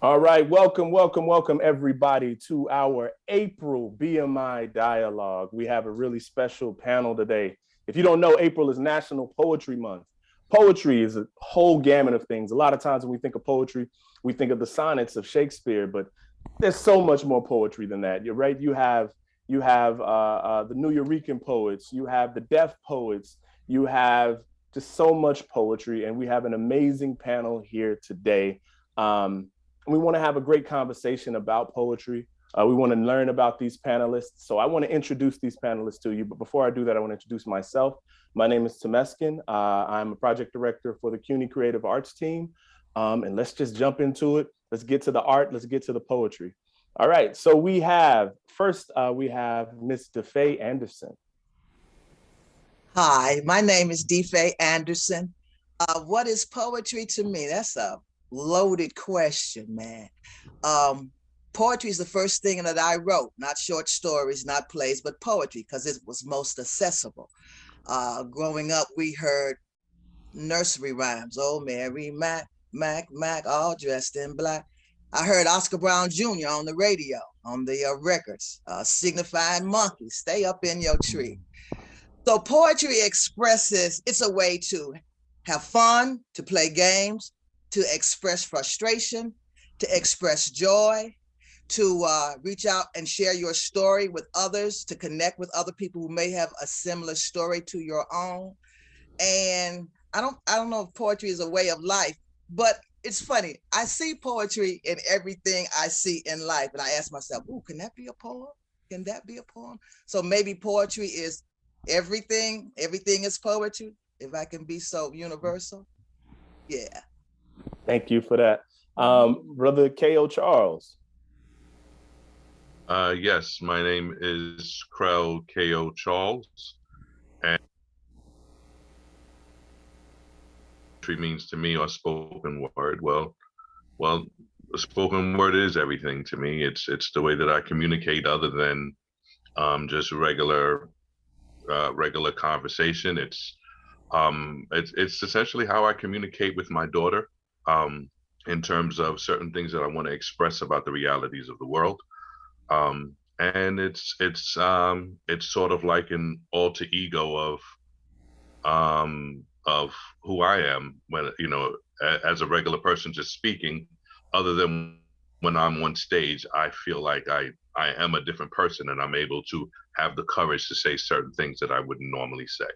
All right, welcome everybody to our April BMI dialogue. We have a really special panel today. If you don't know, April is National Poetry Month. Poetry is a whole gamut of things. A lot of times when we think of poetry, we think of the sonnets of Shakespeare, but there's so much more poetry than that. You're right. You have the Nuyorican poets. You have the deaf poets. You have just so much poetry, and we have an amazing panel here today. We want to have a great conversation about poetry. We want to learn about these panelists. So I want to introduce these panelists to you. But before I do that, I want to introduce myself. My name is Temesgen. I'm a project director for the CUNY Creative Arts team. And let's just jump into it. Let's get to the art. Let's get to the poetry. All right. So we have Miss DFey Anderson. Hi, my name is DFey Anderson. What is poetry to me? That's a loaded question, man. Poetry is the first thing that I wrote, not short stories, not plays, but poetry, because it was most accessible. Growing up, we heard nursery rhymes. Oh, Mary Mac, Mac, Mac, all dressed in black. I heard Oscar Brown Jr. on the radio, on the records, signifying monkey, stay up in your tree. So poetry expresses, it's a way to have fun, to play games, to express frustration, to express joy, to reach out and share your story with others, to connect with other people who may have a similar story to your own. And I don't know if poetry is a way of life, but it's funny. I see poetry in everything I see in life. And I ask myself, ooh, can that be a poem? Can that be a poem? So maybe poetry is everything is poetry, if I can be so universal. Yeah. Thank you for that. Brother Kayo Charles. Yes, my name is Krell K.O. Charles, and poetry means to me or spoken word. Well, the spoken word is everything to me. It's the way that I communicate, other than just regular conversation. It's essentially how I communicate with my daughter, in terms of certain things that I want to express about the realities of the world. And it's sort of like an alter ego of who I am when, as a regular person just speaking, other than when I'm on stage. I feel like I am a different person, and I'm able to have the courage to say certain things that I wouldn't normally say.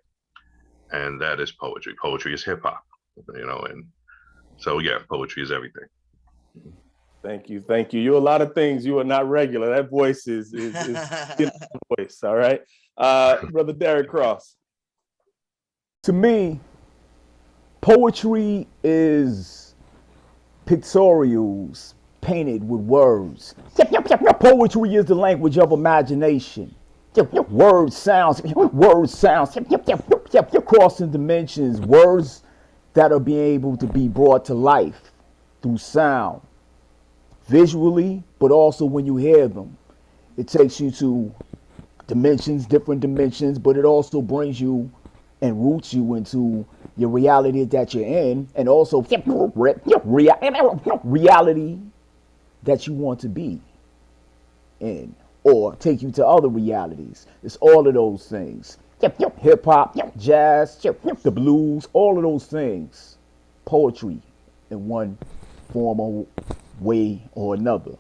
And that is poetry. Poetry is hip hop, and so yeah, poetry is everything. Thank you. Thank you. You're a lot of things. You are not regular. That voice is voice. All right. Brother Derick Cross. To me, poetry is pictorials painted with words. Poetry is the language of imagination. Words, sounds, crossing dimensions, words that are being able to be brought to life through sound, visually, but also when you hear them. It takes you to dimensions, different dimensions, but it also brings you and roots you into your reality that you're in, and also reality that you want to be in, or take you to other realities. It's all of those things. Hip hop, jazz, the blues, all of those things. Poetry in one form or way or another.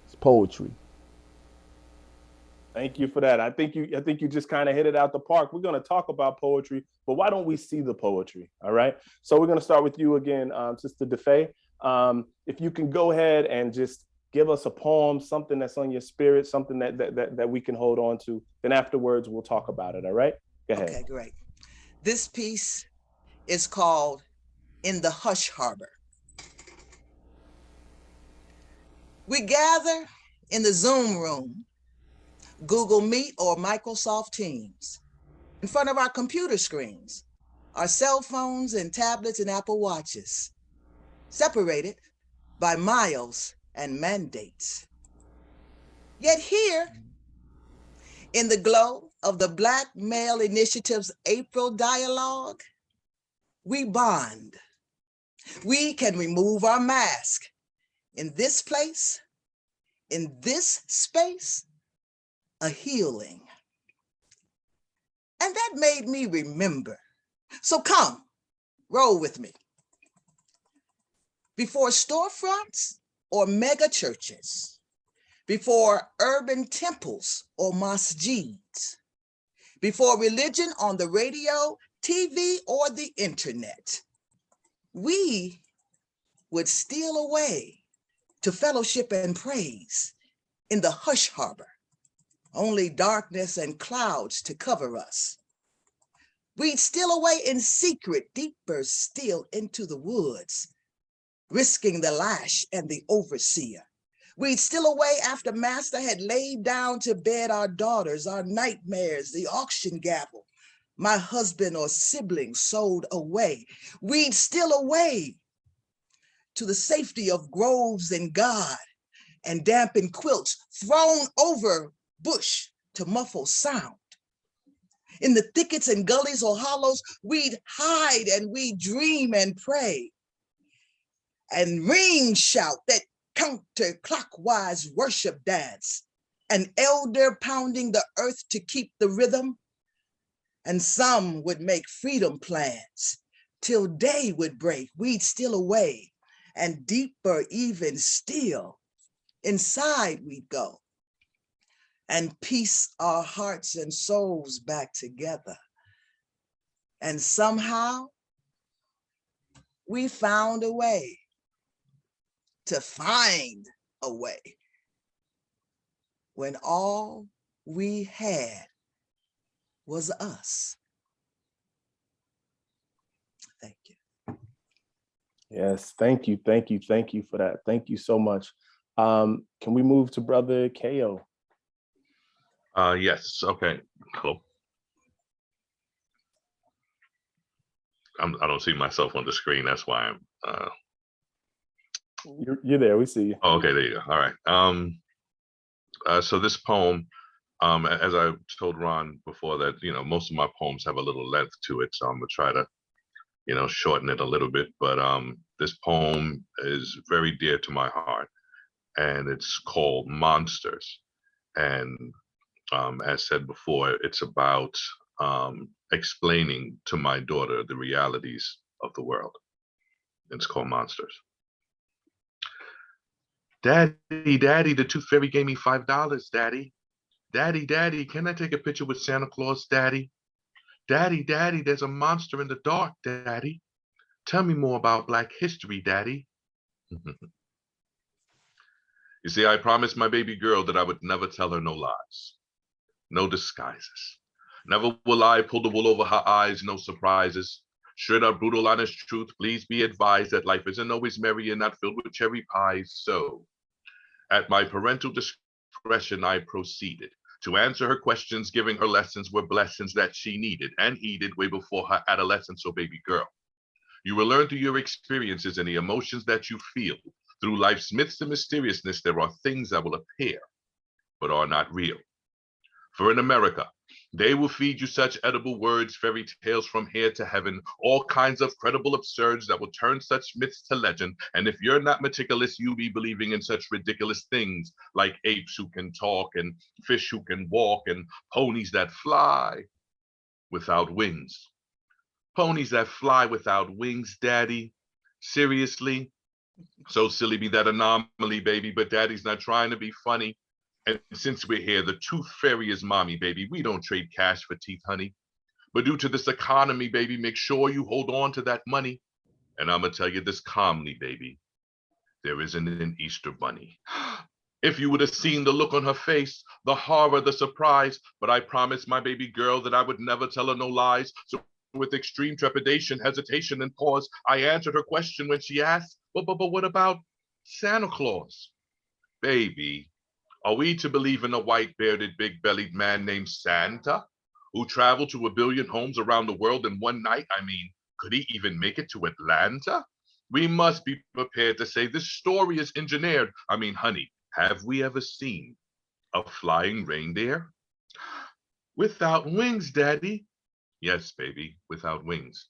It's poetry. Thank you for that. I think you just kind of hit it out the park. We're going to talk about poetry, but why don't we see the poetry? All right. So we're going to start with you again, Sister DeFay. If you can go ahead and just give us a poem, something that's on your spirit, something that we can hold on to. Then afterwards we'll talk about it. All right. Go ahead. Okay, great. This piece is called In the Hush Harbor. We gather in the Zoom room, Google Meet or Microsoft Teams, in front of our computer screens, our cell phones and tablets and Apple Watches, separated by miles and mandates. Yet here, in the glow of the Black Male Initiative's April dialogue, we bond. We can remove our mask in this place, in this space, a healing. And that made me remember. So come, roll with me. Before storefronts or mega churches, before urban temples or masjids, before religion on the radio, TV, or the internet, we would steal away to fellowship and praise in the hush harbor, only darkness and clouds to cover us. We'd steal away in secret, deeper still into the woods, risking the lash and the overseer. We'd steal away after master had laid down to bed our daughters, our nightmares, the auction gavel, my husband or sibling sold away. We'd steal away to the safety of groves and God and dampened quilts thrown over bush to muffle sound. In the thickets and gullies or hollows, we'd hide and we'd dream and pray. And ring shout that counterclockwise worship dance, an elder pounding the earth to keep the rhythm. And some would make freedom plans till day would break. We'd steal away, and deeper even still, inside we'd go and piece our hearts and souls back together. And somehow we found a way to find a way when all we had was us. Thank you. Yes, thank you for that. Thank you so much. Can we move to Brother Kayo? Yes, okay, cool. I don't see myself on the screen, that's why I'm... You're there, we see you. Oh, okay, there you go, all right. So this poem, as I told Ron before that, most of my poems have a little length to it, so I'm gonna try to, shorten it a little bit, but this poem is very dear to my heart, and it's called Monsters. And as said before, it's about explaining to my daughter the realities of the world. It's called Monsters. Daddy, Daddy, the Tooth Fairy gave me $5, Daddy. Daddy, Daddy, can I take a picture with Santa Claus, Daddy? Daddy, Daddy, there's a monster in the dark, Daddy. Tell me more about Black history, Daddy. You see, I promised my baby girl that I would never tell her no lies, no disguises. Never will I pull the wool over her eyes, no surprises. Straight up brutal, honest truth, please be advised that life isn't always merry and not filled with cherry pies. So, at my parental discretion, I proceeded to answer her questions, giving her lessons were blessings that she needed and heeded way before her adolescence. So baby girl, you will learn through your experiences and the emotions that you feel. Through life's myths and mysteriousness, there are things that will appear, but are not real. For in America, they will feed you such edible words, fairy tales from here to heaven, all kinds of credible absurds that will turn such myths to legend. And if you're not meticulous, you'll be believing in such ridiculous things like apes who can talk and fish who can walk and ponies that fly without wings. Ponies that fly without wings, Daddy? Seriously? So silly be that anomaly, baby, but Daddy's not trying to be funny. And since we're here, the Tooth Fairy is mommy, baby. We don't trade cash for teeth, honey. But due to this economy, baby, make sure you hold on to that money. And I'm gonna tell you this calmly, baby. There isn't an Easter bunny. If you would have seen the look on her face, the horror, the surprise, but I promised my baby girl that I would never tell her no lies. So with extreme trepidation, hesitation, and pause, I answered her question when she asked, but what about Santa Claus? Baby, are we to believe in a white-bearded, big-bellied man named Santa, who traveled to 1 billion homes around the world in one night? I mean, could he even make it to Atlanta? We must be prepared to say this story is engineered. I mean, honey, have we ever seen a flying reindeer? Without wings, Daddy. Yes, baby, without wings.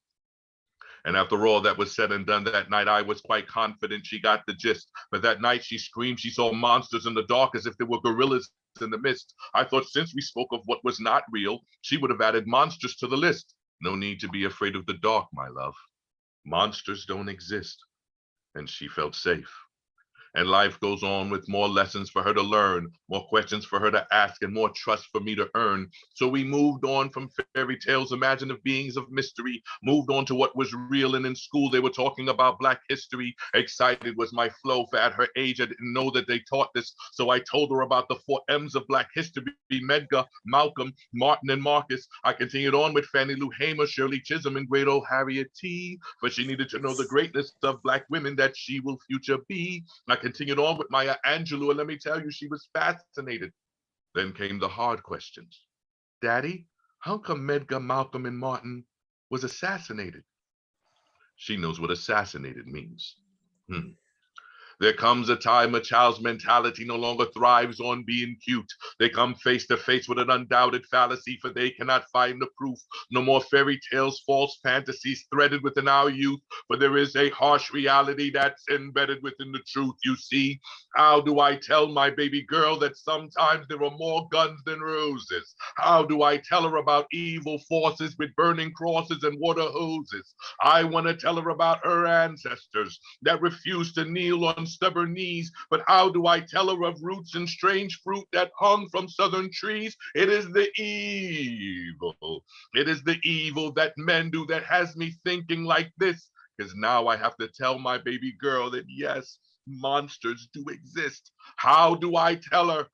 And after all that was said and done that night, I was quite confident she got the gist. But that night she screamed she saw monsters in the dark as if there were gorillas in the mist. I thought since we spoke of what was not real, she would have added monsters to the list. No need to be afraid of the dark, my love. Monsters don't exist. And she felt safe. And life goes on with more lessons for her to learn, more questions for her to ask, and more trust for me to earn. So we moved on from fairy tales, imaginative beings of mystery, moved on to what was real. And in school, they were talking about Black history. Excited was my flow, for at her age, I didn't know that they taught this. So I told her about the 4 M's of Black history: Medgar, Malcolm, Martin, and Marcus. I continued on with Fannie Lou Hamer, Shirley Chisholm, and great old Harriet T. But she needed to know the greatness of Black women that she will future be. I continued on with Maya Angelou, and let me tell you, she was fascinated. Then came the hard questions. Daddy, how come Medgar, Malcolm, and Martin was assassinated? She knows what assassinated means. There comes a time a child's mentality no longer thrives on being cute. They come face to face with an undoubted fallacy, for they cannot find the proof. No more fairy tales, false fantasies threaded within our youth, for there is a harsh reality that's embedded within the truth. You see, how do I tell my baby girl that sometimes there are more guns than roses? How do I tell her about evil forces with burning crosses and water hoses? I want to tell her about her ancestors that refused to kneel on stubborn knees, but how do I tell her of roots and strange fruit that hung from southern trees? It is the evil. It is the evil that men do that has me thinking like this, because now I have to tell my baby girl that yes, monsters do exist. How do I tell her?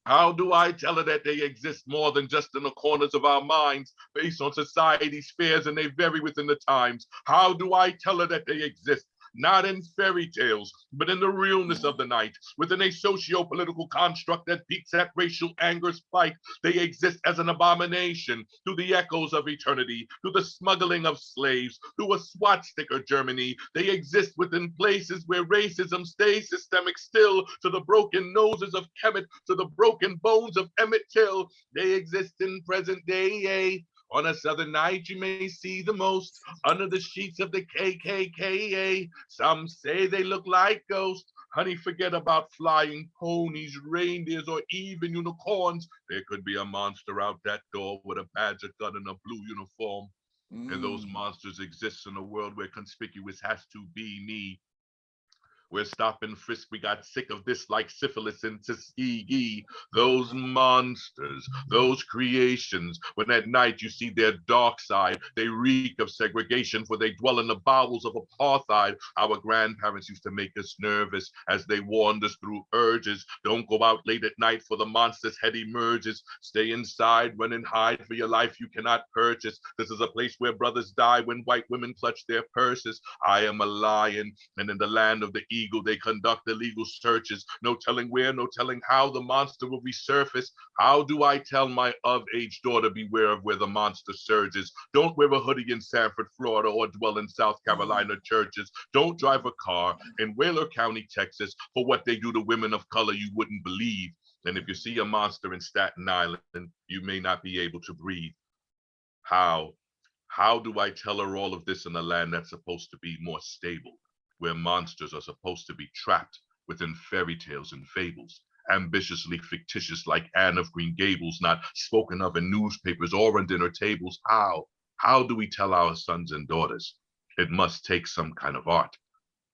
How do I tell her that they exist more than just in the corners of our minds, based on society's fears, and they vary within the times? How do I tell her that they exist? Not in fairy tales, but in the realness of the night, within a socio-political construct that peaks at racial anger's plight. They exist as an abomination through the echoes of eternity, through the smuggling of slaves, through a swastika Germany. They exist within places where racism stays systemic still, to the broken noses of Kemet, to the broken bones of Emmett Till. They exist in present day. On a southern night, you may see the most under the sheets of the KKKA. Some say they look like ghosts. Honey, forget about flying ponies, reindeers, or even unicorns. There could be a monster out that door with a badger gun and a blue uniform. And those monsters exist in a world where conspicuous has to be me. We're stop and frisk. We got sick of this like syphilis and Tuskegee. Those monsters, those creations, when at night you see their dark side, they reek of segregation, for they dwell in the bowels of apartheid. Our grandparents used to make us nervous as they warned us through urges. Don't go out late at night, for the monster's head emerges. Stay inside, run and hide, for your life you cannot purchase. This is a place where brothers die when white women clutch their purses. I am a lion, and in the land of the eagle, they conduct illegal searches. No telling where, no telling how the monster will resurface. How do I tell my of-age daughter, beware of where the monster surges? Don't wear a hoodie in Sanford, Florida, or dwell in South Carolina churches. Don't drive a car in Whaler County, Texas, for what they do to women of color you wouldn't believe. And if you see a monster in Staten Island, you may not be able to breathe. How do I tell her all of this in a land that's supposed to be more stable, where monsters are supposed to be trapped within fairy tales and fables, ambitiously fictitious like Anne of Green Gables, not spoken of in newspapers or on dinner tables? How do we tell our sons and daughters? It must take some kind of art.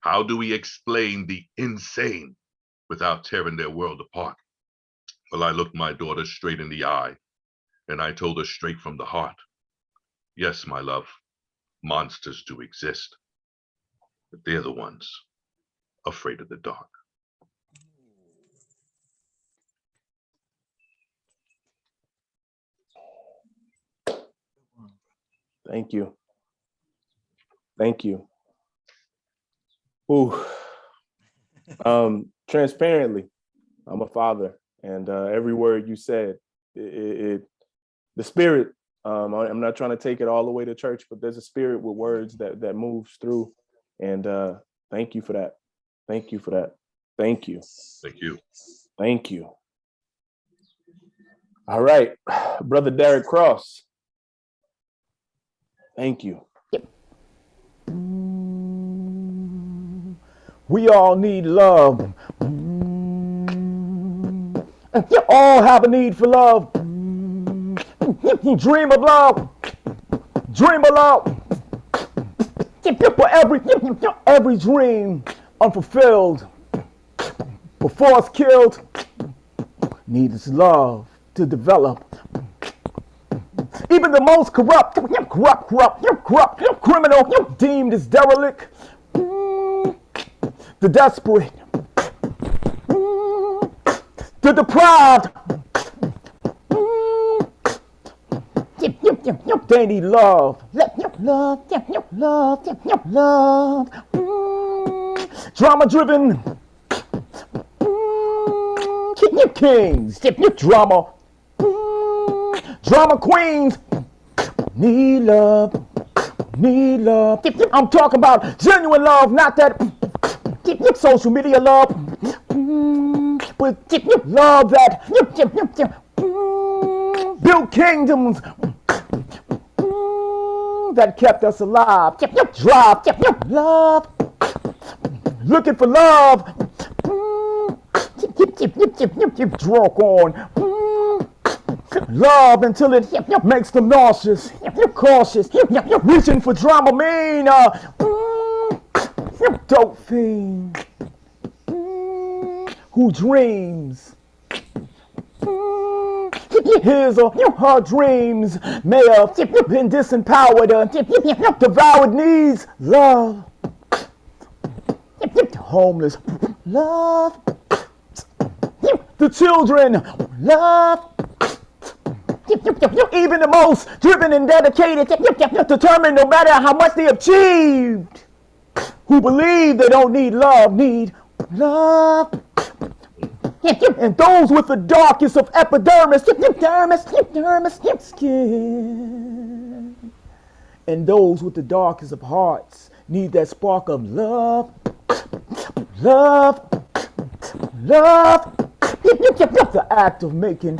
How do we explain the insane without tearing their world apart? Well, I looked my daughter straight in the eye, and I told her straight from the heart, yes, my love, monsters do exist, but they're the ones afraid of the dark. Thank you. Thank you. Ooh. Transparently, I'm a father, and every word you said, the spirit, I'm not trying to take it all the way to church, but there's a spirit with words that moves through. And thank you for that. Thank you for that. Thank you. Thank you. Thank you. All right, Brother Derick Cross. Thank you. We all need love. You all have a need for love. Dream of love. Dream of love. For every dream unfulfilled, before it's killed, needs love to develop. Even the most corrupt, criminal deemed as derelict, the desperate, the deprived, they need love. Love. Drama driven kings, drama queens need love. I'm talking about genuine love, not that social media love, but love that built kingdoms, that kept us alive. Drive, love, looking for love. Drunk on love until it makes them nauseous, cautious, reaching for Dramamine, dope fiend who dreams his or her dreams may have been disempowered, devoured, needs love. Homeless, love. The children, love. Even the most driven and dedicated, determined no matter how much they achieved, who believe they don't need love, need love. And those with the darkest of epidermis, skin. And those with the darkest of hearts need that spark of love. The act of making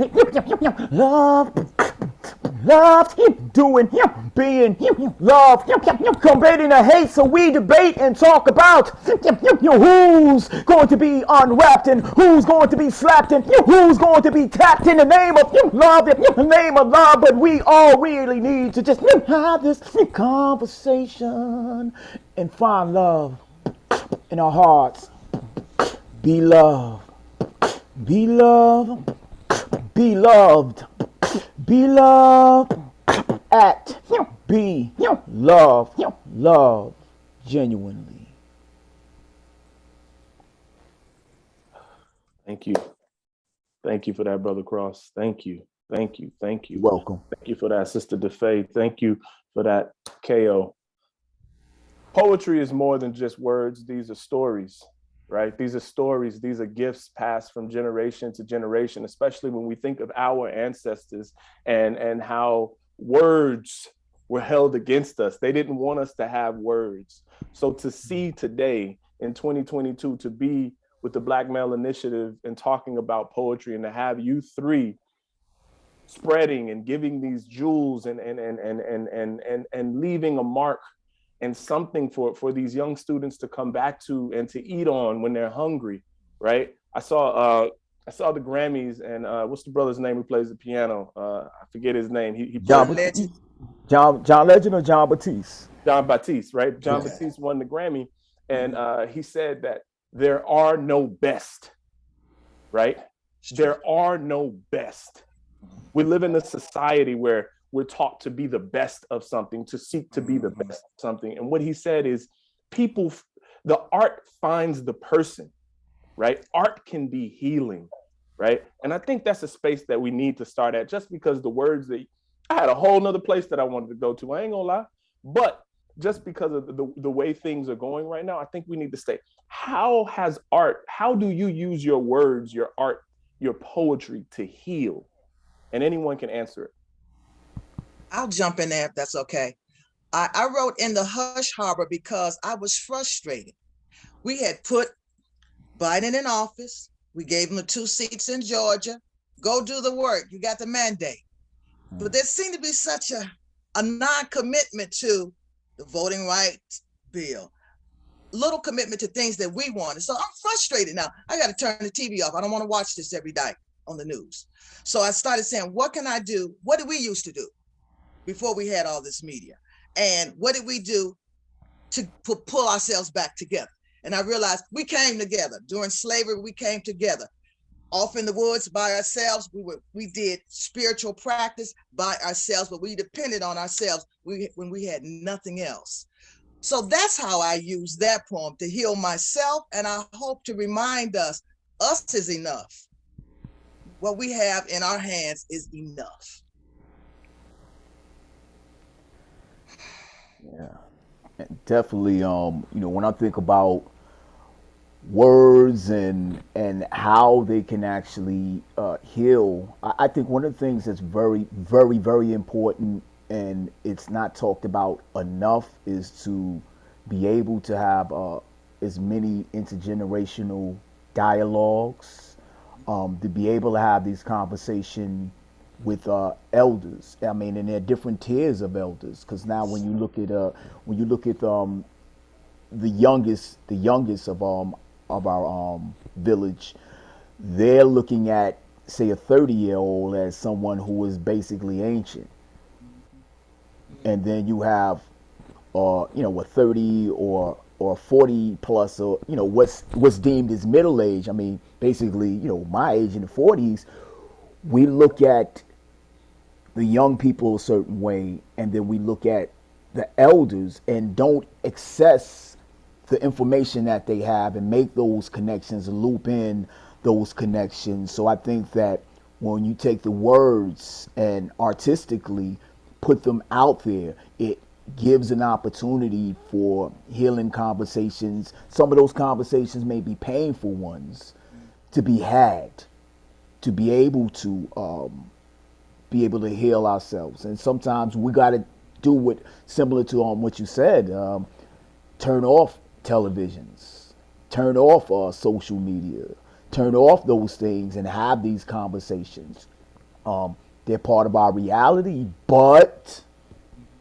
love, doing, being, love, combating the hate, so we debate and talk about who's going to be unwrapped and who's going to be slapped and who's going to be tapped in the name of love, but we all really need to just have this conversation and find love in our hearts. Be loved. Be loved. Be loved. Be loved. At be loved. Love genuinely. Thank you. Thank you for that, Brother Cross. Thank you. Welcome. Thank you for that, Sister DeFey. Thank you for that, Kayo. Poetry is more than just words. These are stories. Right? These are stories. These are gifts passed from generation to generation, especially when we think of our ancestors and how words were held against us. They didn't want us to have words. So to see today in 2022, to be with the Black Male Initiative and talking about poetry, and to have you three spreading and giving these jewels and leaving a mark and something for these young students to come back to and to eat on when they're hungry, right? I saw the Grammys, and what's the brother's name who plays the piano? I forget his name. He John Legend or John Batiste? John Batiste, right? John Batiste won the Grammy, and he said that there are no best, right? There are no best. We live in a society where we're taught to be the best of something, to seek to be the best of something. And what he said is the art finds the person, right? Art can be healing, right? And I think that's a space that we need to start at, just because the words that I had a whole nother place that I wanted to go to, I ain't gonna lie, but just because of the way things are going right now, I think we need to stay. How do you use your words, your art, your poetry to heal? And anyone can answer it. I'll jump in there if that's okay. I wrote in the hush harbor because I was frustrated. We had put Biden in office. We gave him the 2 seats in Georgia. Go do the work. You got the mandate. But there seemed to be such a non-commitment to the voting rights bill, little commitment to things that we wanted. So I'm frustrated now. I got to turn the TV off. I don't want to watch this every night on the news. So I started saying, what can I do? What did we used to do before we had all this media? And what did we do to pull ourselves back together? And I realized we came together. During slavery, we came together. Off in the woods by ourselves. We did spiritual practice by ourselves, but we depended on ourselves when we had nothing else. So that's how I use that poem to heal myself. And I hope to remind us is enough. What we have in our hands is enough. Yeah, definitely. When I think about words and how they can actually heal, I think one of the things that's very, very, very important, and it's not talked about enough, is to be able to have as many intergenerational dialogues, to be able to have these conversations with elders. I mean, and there are different tiers of elders, because now when you look at the youngest of our village, they're looking at, say, a 30-year-old as someone who is basically ancient, and then you have a 30 or 40 plus, or what's deemed as middle age. I mean, basically, my age in the 40s, we look at the young people a certain way, and then we look at the elders and don't access the information that they have and make those connections, loop in those connections. So I think that when you take the words and artistically put them out there, it gives an opportunity for healing conversations. Some of those conversations may be painful ones to be had, to be able to heal ourselves. And sometimes we got to do what, similar to what you said, turn off televisions, turn off social media, turn off those things and have these conversations. They're part of our reality, but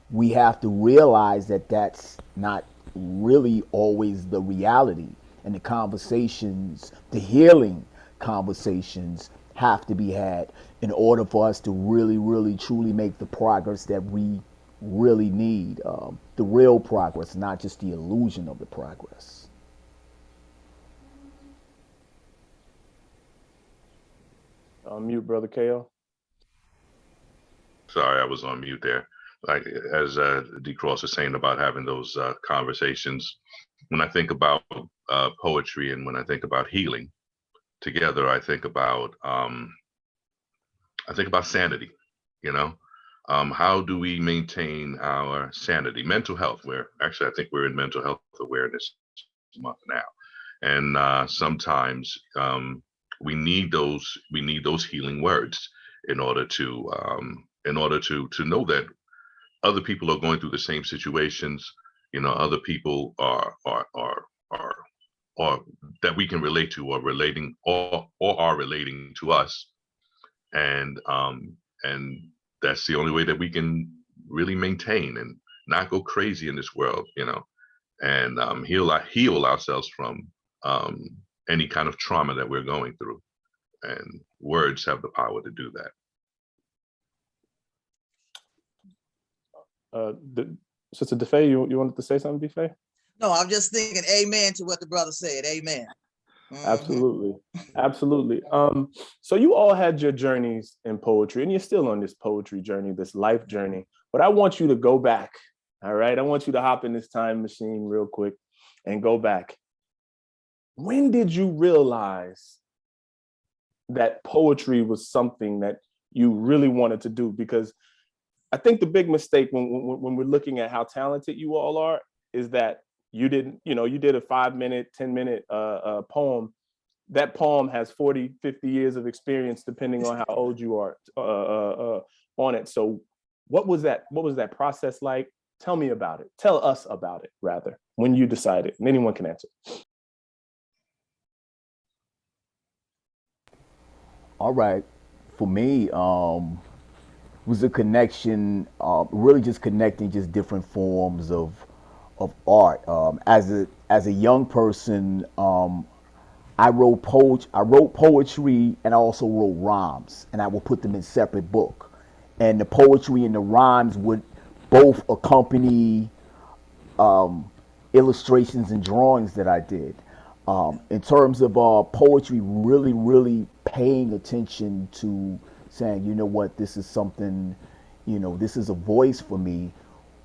we have to realize that that's not really always the reality. And the conversations, the healing conversations, have to be had in order for us to really, really, truly make the progress that we really need. The real progress, not just the illusion of the progress. On mute, Brother Kayo. Sorry, I was on mute there. Like, as D. Cross was saying about having those conversations, when I think about poetry and when I think about healing together, I think about sanity. How do we maintain our sanity? Mental health. I think we're in Mental Health Awareness Month now, and sometimes we need those healing words in order to know that other people are going through the same situations. Other people are that we can relate to, or relating, or are relating to us, and that's the only way that we can really maintain and not go crazy in this world, and heal ourselves from any kind of trauma that we're going through. And words have the power to do that. Sister DeFey, you wanted to say something, DeFey? No, I'm just thinking amen to what the brother said. Amen. Mm-hmm. Absolutely. So you all had your journeys in poetry, and you're still on this poetry journey, this life journey. But I want you to go back. All right. I want you to hop in this time machine real quick and go back. When did you realize that poetry was something that you really wanted to do? Because I think the big mistake when we're looking at how talented you all are is that you did a 5-minute, 10-minute poem. That poem has 40, 50 years of experience, depending on how old you are on it. So what was that process like? Tell me about it. Tell us about it, rather, when you decided. And anyone can answer. All right. For me, was a connection, really just connecting just different forms of art. As as a young person, I wrote poetry, and I also wrote rhymes, and I would put them in separate book. And the poetry and the rhymes would both accompany illustrations and drawings that I did. In terms of poetry, really paying attention to saying, you know what, this is something, this is a voice for me,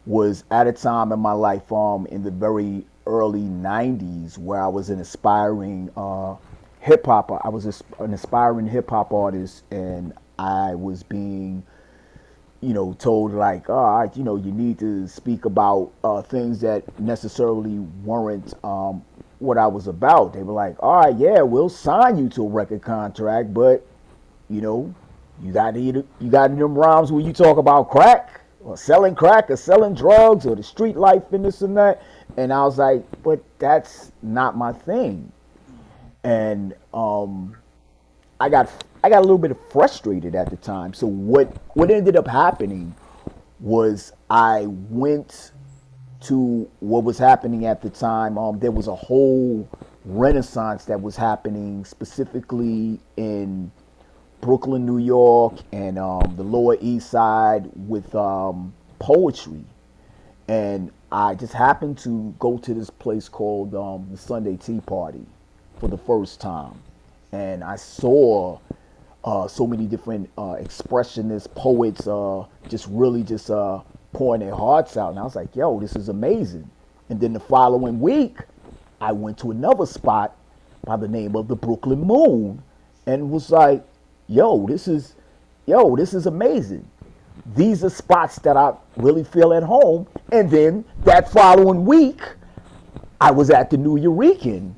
was at a time in my life in the very early 90s where I was an aspiring hip hop. I was an aspiring hip hop artist, and I was being told like, you need to speak about things that necessarily weren't what I was about. They were like, all right, yeah, we'll sign you to a record contract, but you got them rhymes when you talk about crack or selling drugs or the street life and this and that. And I was like, but that's not my thing. And I got a little bit frustrated at the time. So what ended up happening was I went to what was happening at the time. There was a whole renaissance that was happening specifically in Brooklyn, New York, and the Lower East Side with poetry. And I just happened to go to this place called the Sunday Tea Party for the first time. And I saw so many different expressionists, poets, just pouring their hearts out. And I was like, yo, this is amazing. And then the following week, I went to another spot by the name of the Brooklyn Moon and was like, yo, this is amazing. These are spots that I really feel at home. And then that following week, I was at the New Eurekan.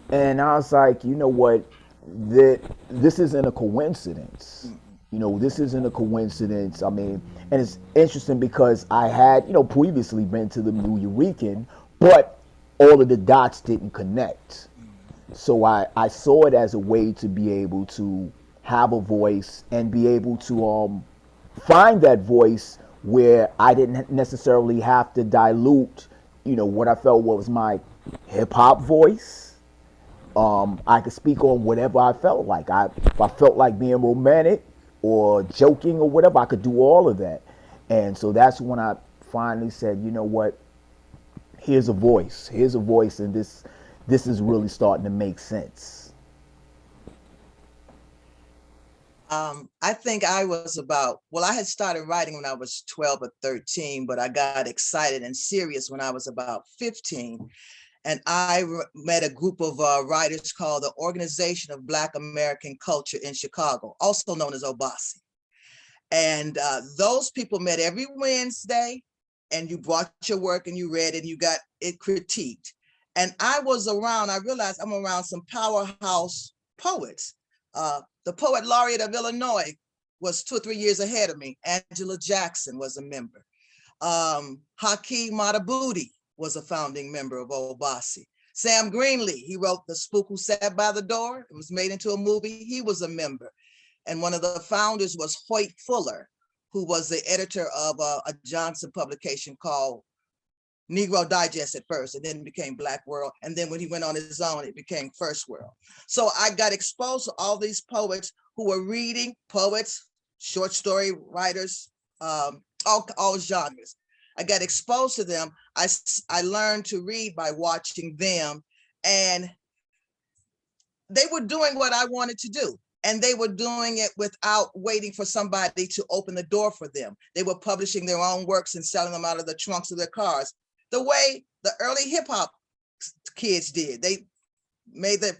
And I was like, you know what? This isn't a coincidence. This isn't a coincidence. I mean, and it's interesting because I had, previously been to the New Eurekan, but all of the dots didn't connect. So I saw it as a way to be able to have a voice and be able to find that voice where I didn't necessarily have to dilute, what I felt was my hip hop voice. I could speak on whatever I felt like. If I felt like being romantic or joking or whatever, I could do all of that. And so that's when I finally said, you know what? Here's a voice, and this is really starting to make sense. I think I was I had started writing when I was 12 or 13, but I got excited and serious when I was about 15. And I met a group of writers called the Organization of Black American Culture in Chicago, also known as OBASI. And those people met every Wednesday, and you brought your work and you read it and you got it critiqued. And I realized I'm around some powerhouse poets. The poet laureate of Illinois was 2 or 3 years ahead of me. Angela Jackson was a member. Hakeem Madhubuti was a founding member of OBASI. Sam Greenlee, he wrote The Spook Who Sat by the Door. It was made into a movie. He was a member. And one of the founders was Hoyt Fuller, who was the editor of a Johnson publication called Negro Digest at first, and then it became Black World. And then when he went on his own, it became First World. So I got exposed to all these poets who were reading, poets, short story writers, all genres. I got exposed to them. I learned to read by watching them, and they were doing what I wanted to do. And they were doing it without waiting for somebody to open the door for them. They were publishing their own works and selling them out of the trunks of their cars, the way the early hip hop kids did. They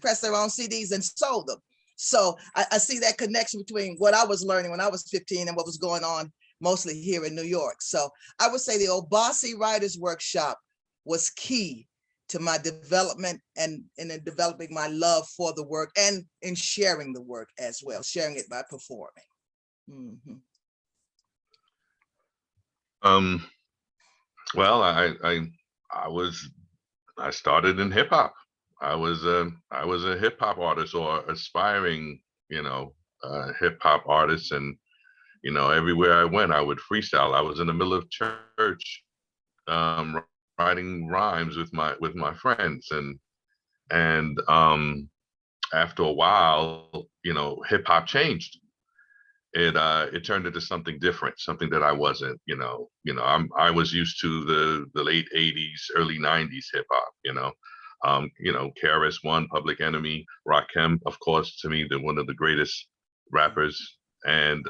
pressed their own CDs and sold them. So I see that connection between what I was learning when I was 15 and what was going on mostly here in New York. So I would say the OBASI Writers Workshop was key to my development and in developing my love for the work and in sharing the work as well, sharing it by performing. Mm-hmm. Well, I started in hip hop. I was a hip hop artist or aspiring, hip hop artist, and everywhere I went, I would freestyle. I was in the middle of church, writing rhymes with my friends, and after a while, hip hop changed. It turned into something different, something that I wasn't. I was used to the late '80s, early '90s hip hop. KRS-One, Public Enemy, Rakim, of course, to me, they're one of the greatest rappers. And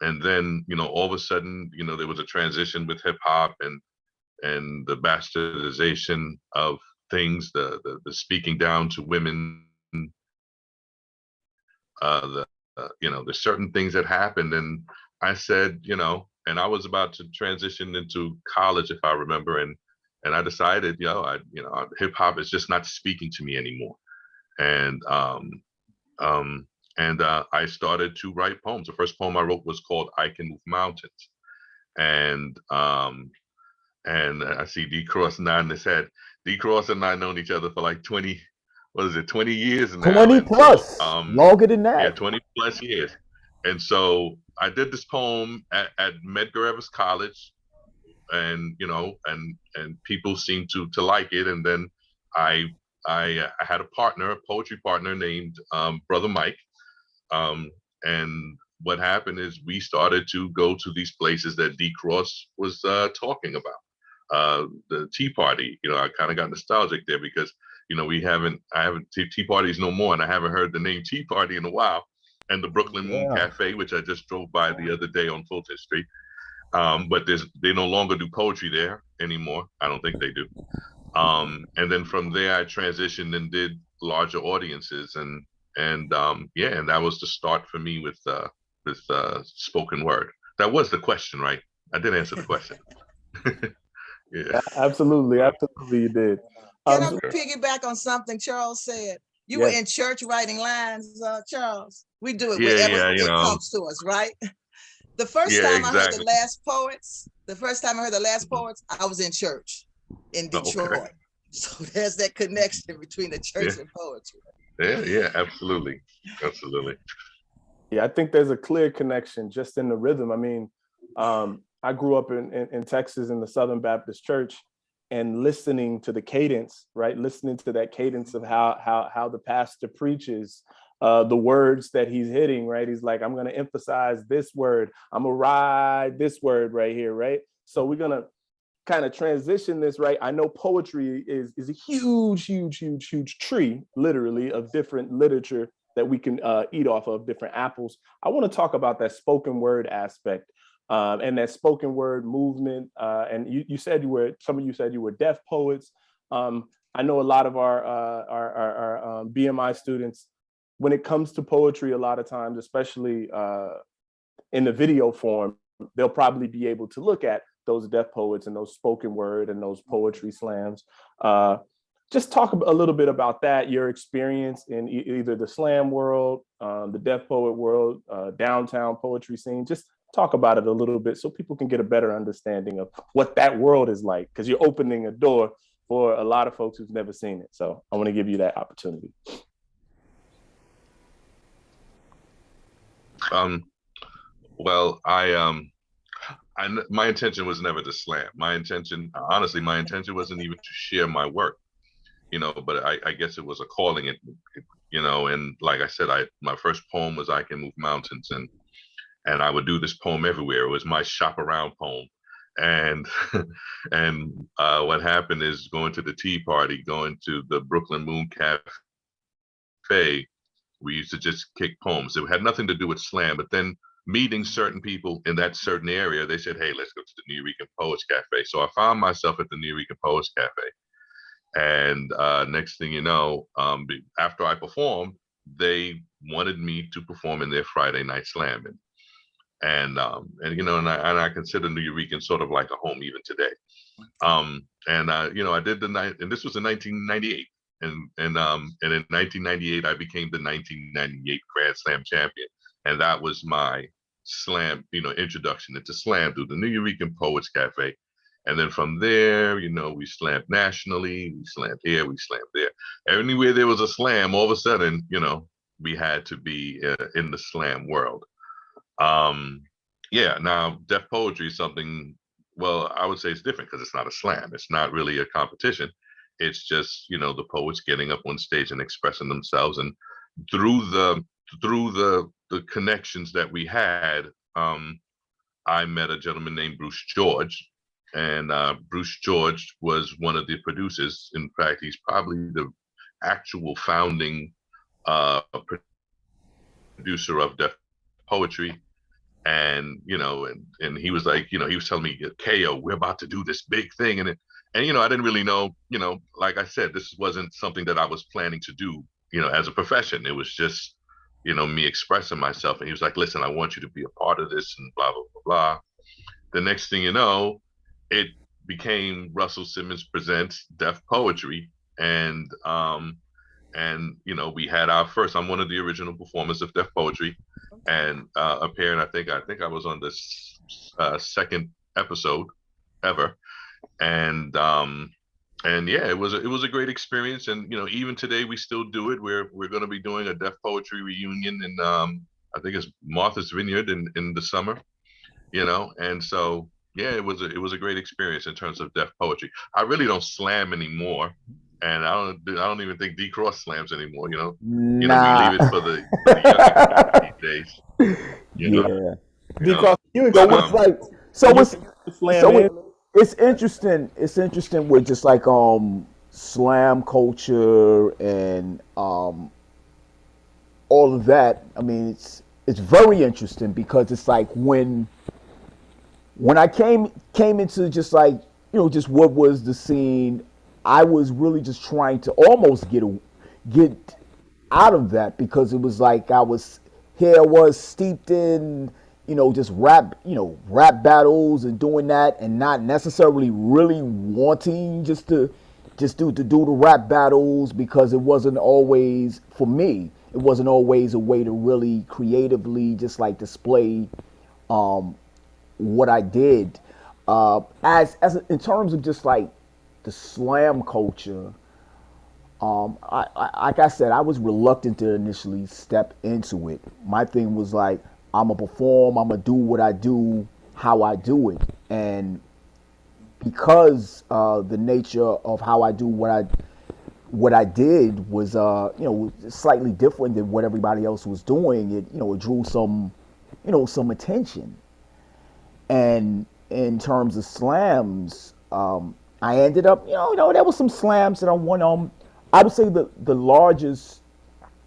then, all of a sudden, there was a transition with hip hop and the bastardization of things, the speaking down to women, there's certain things that happened, and I said, and I was about to transition into college, if I remember, and I decided, hip hop is just not speaking to me anymore, and I started to write poems. The first poem I wrote was called "I Can Move Mountains," and I see D Cross nodding his head. D Cross and I known each other for like 20 years now. 20 plus, longer than that. Yeah, 20 plus years. And so I did this poem at Medgar Evers College, and people seemed to like it. And then I had a poetry partner named Brother Mike. And what happened is we started to go to these places that D Cross was talking about. The Tea Party, I kind of got nostalgic there because I haven't tea parties no more, and I haven't heard the name Tea Party in a while. And the Brooklyn Moon Cafe, which I just drove by the other day on Fulton Street. But they no longer do poetry there anymore. I don't think they do. And then from there, I transitioned and did larger audiences, and that was the start for me with spoken word. That was the question, right? I did answer the question. Yeah, absolutely, you did. Can I piggyback on something Charles said? You were in church writing lines, Charles. We do it whenever it comes to us, right? The first time I heard the Last Poets, I was in church in Detroit. Okay. So there's that connection between the church and poetry. Yeah, absolutely. Yeah, I think there's a clear connection just in the rhythm. I mean, I grew up in Texas in the Southern Baptist Church, and listening to the cadence, right? Listening to that cadence of how the pastor preaches, the words that he's hitting, right? He's like, I'm going to emphasize this word. I'm going to ride this word right here, right? So we're going to kind of transition this, right? I know poetry is a huge tree, literally, of different literature that we can eat off of, different apples. I want to talk about that spoken word aspect. And that spoken word movement, and you said some of you said you were deaf poets. I know a lot of our BMI students, when it comes to poetry, a lot of times, especially in the video form, they'll probably be able to look at those deaf poets and those spoken word and those poetry slams. Just talk a little bit about that, your experience in either the slam world, the deaf poet world, downtown poetry scene. Just talk about it a little bit so people can get a better understanding of what that world is like, because you're opening a door for a lot of folks who've never seen it. So I want to give you that opportunity. Well, my intention was never to slam. My intention wasn't even to share my work, but I guess it was a calling, and like I said, my first poem was "I Can Move Mountains," and I would do this poem everywhere. It was my shop around poem. And what happened is going to the Tea Party, going to the Brooklyn Moon Cafe, we used to just kick poems. It had nothing to do with slam, but then meeting certain people in that certain area, they said, hey, let's go to the New Rican Poets Cafe. So I found myself at the New Rican Poets Cafe. And next thing you know, after I performed, they wanted me to perform in their Friday night slam. And I consider New Rican sort of like a home even today. I did the night, and this was in 1998. And in 1998, I became the 1998 Grand Slam champion. And that was my slam, introduction into slam through the New Rican Poets Cafe. And then from there, we slammed nationally, we slammed here, we slammed there. Anywhere there was a slam, all of a sudden, we had to be in the slam world. Now deaf poetry is something well, I would say it's different because it's not a slam. It's not really a competition. It's just, the poets getting up on stage and expressing themselves. And through the connections that we had, I met a gentleman named Bruce George, and Bruce George was one of the producers. In fact, he's probably the actual founding producer of Def Poetry. And and he was like, he was telling me, Kayo, we're about to do this big thing, and I didn't really know, like I said, this wasn't something that I was planning to do, as a profession. It was just, me expressing myself. And he was like, listen, I want you to be a part of this, and blah blah blah blah. The next thing you know, it became Russell Simmons Presents Def Poetry, and we had our first. I'm one of the original performers of Def Poetry, and appearing. I think I was on the second episode ever, and yeah, it was a great experience. And even today we still do it. We're going to be doing a Def Poetry reunion in I think it's Martha's Vineyard in the summer. And so yeah, it was a great experience in terms of Def Poetry. I really don't slam anymore. And I don't even think D Cross slams anymore. Nah. We leave it for the young these days. Yeah. D Cross, you So it's like, slam it's interesting. It's interesting with just like slam culture and all of that. I mean, it's very interesting because it's like when I came into just like just what was the scene. I was really just trying to almost get out of that because it was like I was steeped in just rap battles and doing that, and not necessarily really wanting just to do the rap battles, because it wasn't always, for me, it wasn't always a way to really creatively just like display what I did as in terms of just like the slam culture. Like I said, I was reluctant to initially step into it. My thing was like, I'm gonna perform, I'm gonna do what I do, how I do it, and because the nature of how I do what I did was slightly different than what everybody else was doing. It drew some attention. And in terms of slams, I ended up, there was some slams that I won. I would say the largest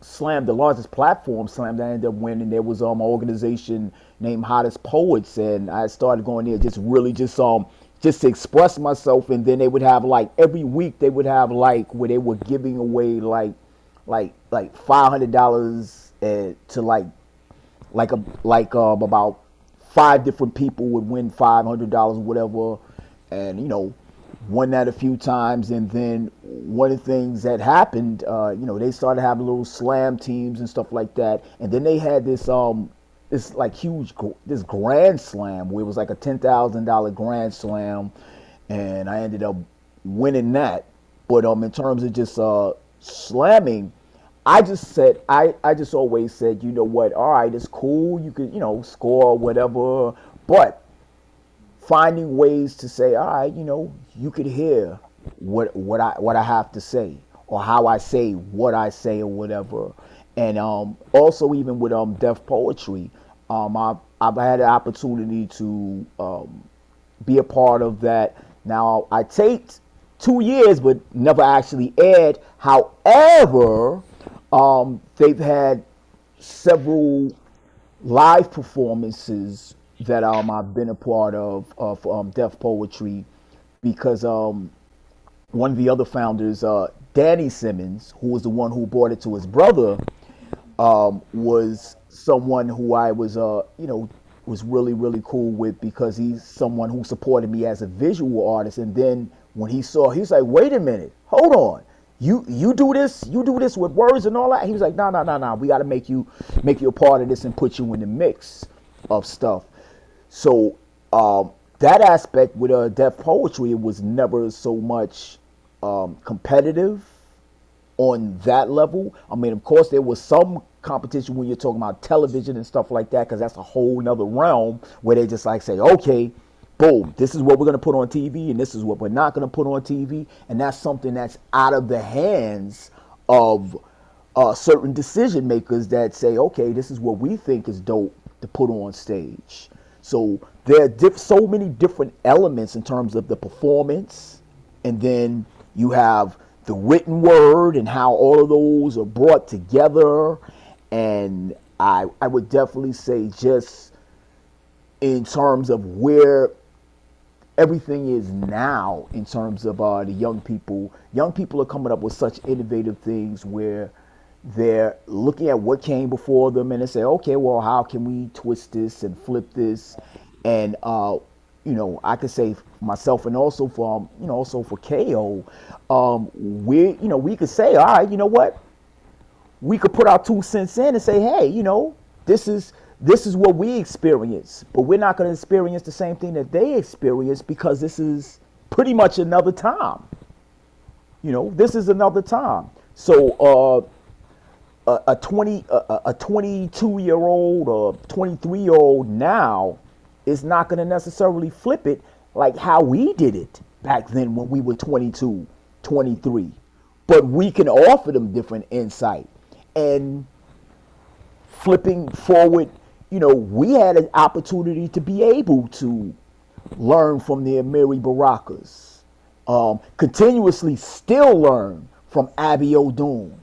slam, the largest platform slam that I ended up winning, there was an organization named Hottest Poets, and I started going there just to express myself. And then they would have like every week they would have like where they were giving away like $500 to about 5 different people would win $500 or whatever, and won that a few times. And then one of the things that happened, they started having little slam teams and stuff like that. And then they had this like huge this grand slam where it was like a $10,000 grand slam, and I ended up winning that. But in terms of just slamming, I just always said, you know what, all right, it's cool, you could score whatever, but finding ways to say, all right, you could hear what I have to say, or how I say what I say, or whatever. And also even with Def Poetry, I've had the opportunity to be a part of that. Now I taped 2 years, but never actually aired. However, they've had several live performances that I've been a part of Def Poetry, because one of the other founders, Danny Simmons, who was the one who brought it to his brother, was someone who I was was really, really cool with, because he's someone who supported me as a visual artist. And then when he's like, wait a minute, hold on. You do this with words and all that? He was like, no. We got to make you a part of this and put you in the mix of stuff. So that aspect with Def Poetry, it was never so much competitive on that level. I mean, of course, there was some competition when you're talking about television and stuff like that, because that's a whole nother realm where they just like say, okay, boom, this is what we're going to put on TV and this is what we're not going to put on TV. And that's something that's out of the hands of certain decision makers that say, okay, this is what we think is dope to put on stage. So there are so many different elements in terms of the performance, and then you have the written word and how all of those are brought together. And I would definitely say, just in terms of where everything is now, in terms of the young people are coming up with such innovative things where they're looking at what came before them and they say, okay, well, how can we twist this and flip this? And I could say for myself, and also for Kayo, we could say, all right, you know what, we could put our 2 cents in and say, hey, this is what we experience, but we're not going to experience the same thing that they experience, because this is pretty much another time. This is another time. So a 22-year-old or 23-year-old now is not going to necessarily flip it like how we did it back then when we were 22, 23. But we can offer them different insight. And flipping forward, we had an opportunity to be able to learn from the Amiri Barakas, continuously still learn from Abby O'Doon,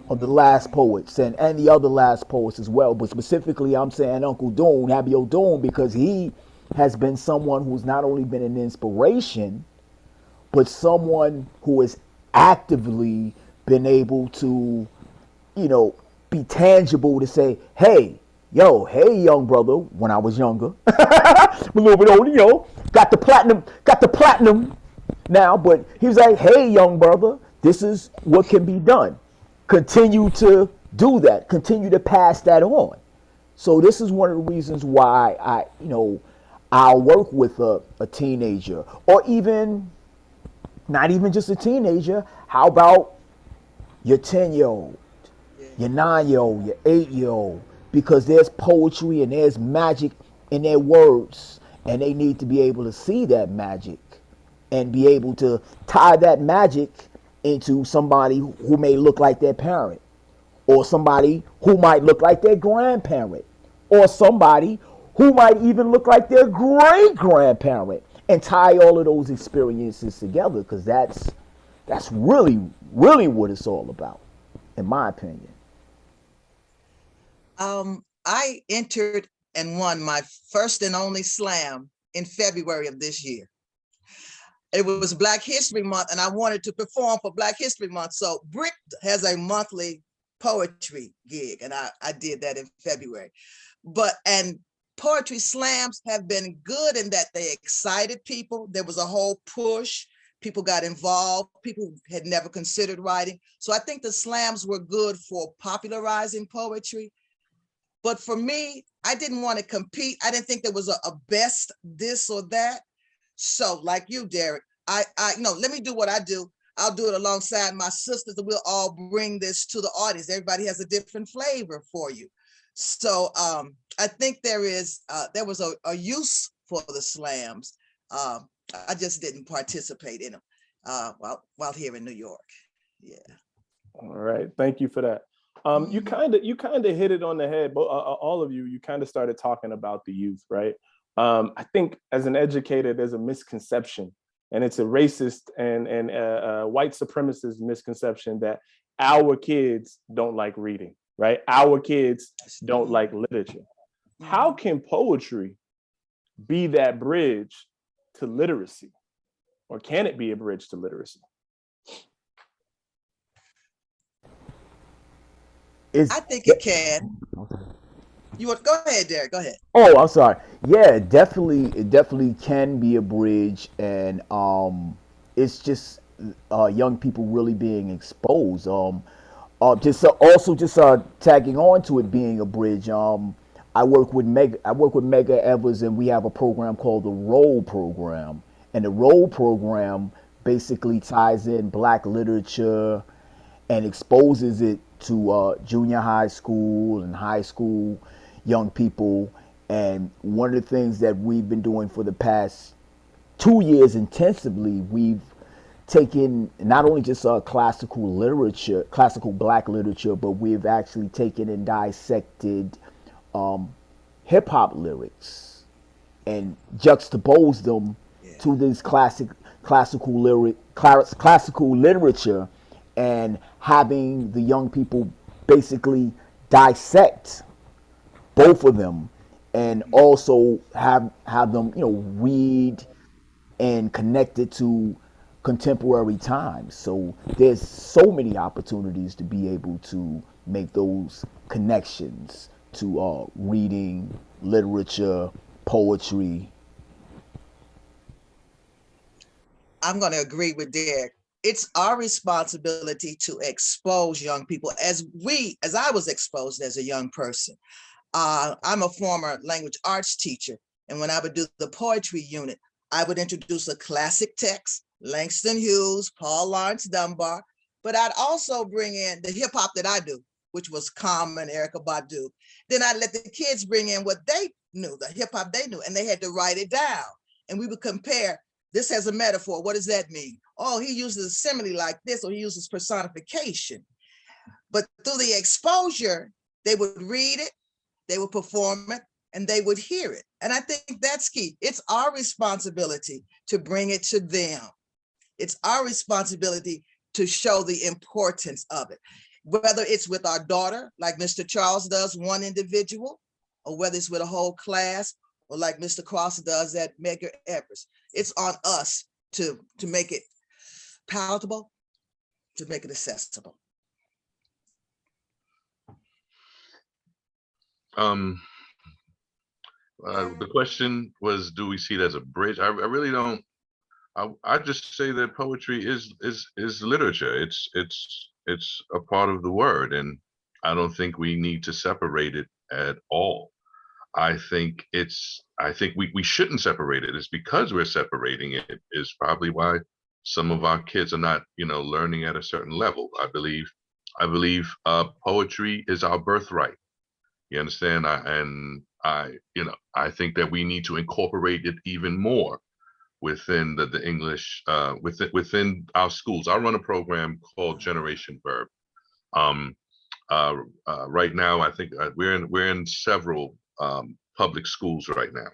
of the last poets and the other last poets as well. But specifically, I'm saying Uncle Doon, Abby O'Doon, because he has been someone who's not only been an inspiration, but someone who has actively been able to, be tangible to say, hey, young brother, when I was younger, a little bit older, got the platinum now, but he was like, hey, young brother, this is what can be done. Continue to do that. Continue to pass that on. So this is one of the reasons why I'll work with a teenager, or even not even just a teenager. How about your 10-year-old, your 9-year-old, your 8-year-old? Because there's poetry and there's magic in their words, and they need to be able to see that magic and be able to tie that magic into somebody who may look like their parent, or somebody who might look like their grandparent, or somebody who might even look like their great grandparent, and tie all of those experiences together, because that's really what it's all about, in my opinion. I entered and won my first and only slam in February of this year. It was Black History Month, and I wanted to perform for Black History Month. So Brick has a monthly poetry gig, and I did that in February. And poetry slams have been good in that they excited people. There was a whole push. People got involved. People had never considered writing. So I think the slams were good for popularizing poetry. But for me, I didn't want to compete. I didn't think there was a best this or that. So like you, Derick, let me do what I do. I'll do it alongside my sisters, and we'll all bring this to the audience. Everybody has a different flavor for you. So I think there was a use for the slams. I just didn't participate in them while here in New York. Yeah. All right. Thank you for that. You kind of hit it on the head, but all of you kind of started talking about the youth, right? I think as an educator, there's a misconception, and it's a racist and white supremacist misconception that our kids don't like reading, right? Our kids don't like literature. How can poetry be that bridge to literacy? Or can it be a bridge to literacy? I think it can. Go ahead, Derick. Go ahead. Oh, I'm sorry. Yeah, it definitely can be a bridge, and it's just young people really being exposed. Just tagging on to it being a bridge. I work with Mega Evers, and we have a program called the Roll Program, and the Roll Program basically ties in Black literature and exposes it to junior high school and high school young people, And one of the things that we've been doing for the past 2 years intensively, we've taken not only just classical literature, classical Black literature, but we've actually taken and dissected hip hop lyrics and juxtaposed them to this classical literature, and having the young people basically dissect both of them, and also have them, read and connect it to contemporary times. So there's so many opportunities to be able to make those connections to reading, literature, poetry. I'm going to agree with Derick. It's our responsibility to expose young people as I was exposed as a young person. I'm a former language arts teacher. And when I would do the poetry unit, I would introduce a classic text, Langston Hughes, Paul Laurence Dunbar, but I'd also bring in the hip hop that I do, which was Common, Erykah Badu. Then I'd let the kids bring in what they knew, the hip hop they knew, and they had to write it down. And we would compare, this has a metaphor, what does that mean? Oh, he uses a simile like this, or he uses personification. But through the exposure, they would read it, they would perform it, and they would hear it. And I think that's key. It's our responsibility to bring it to them. It's our responsibility to show the importance of it, whether it's with our daughter, like Mr. Charles does, one individual, or whether it's with a whole class, or like Mr. Cross does at Medgar Evers. It's on us to make it palatable, to make it accessible. The question was, do we see it as a bridge? I really don't. I just say that poetry is literature. It's a part of the word, and I don't think we need to separate it at all. I think we shouldn't separate it. It's because we're separating it is probably why some of our kids are not, learning at a certain level. I believe poetry is our birthright. You understand? I think that we need to incorporate it even more within the English, within our schools. I run a program called Generation Verb. Right now, I think we're in several public schools right now,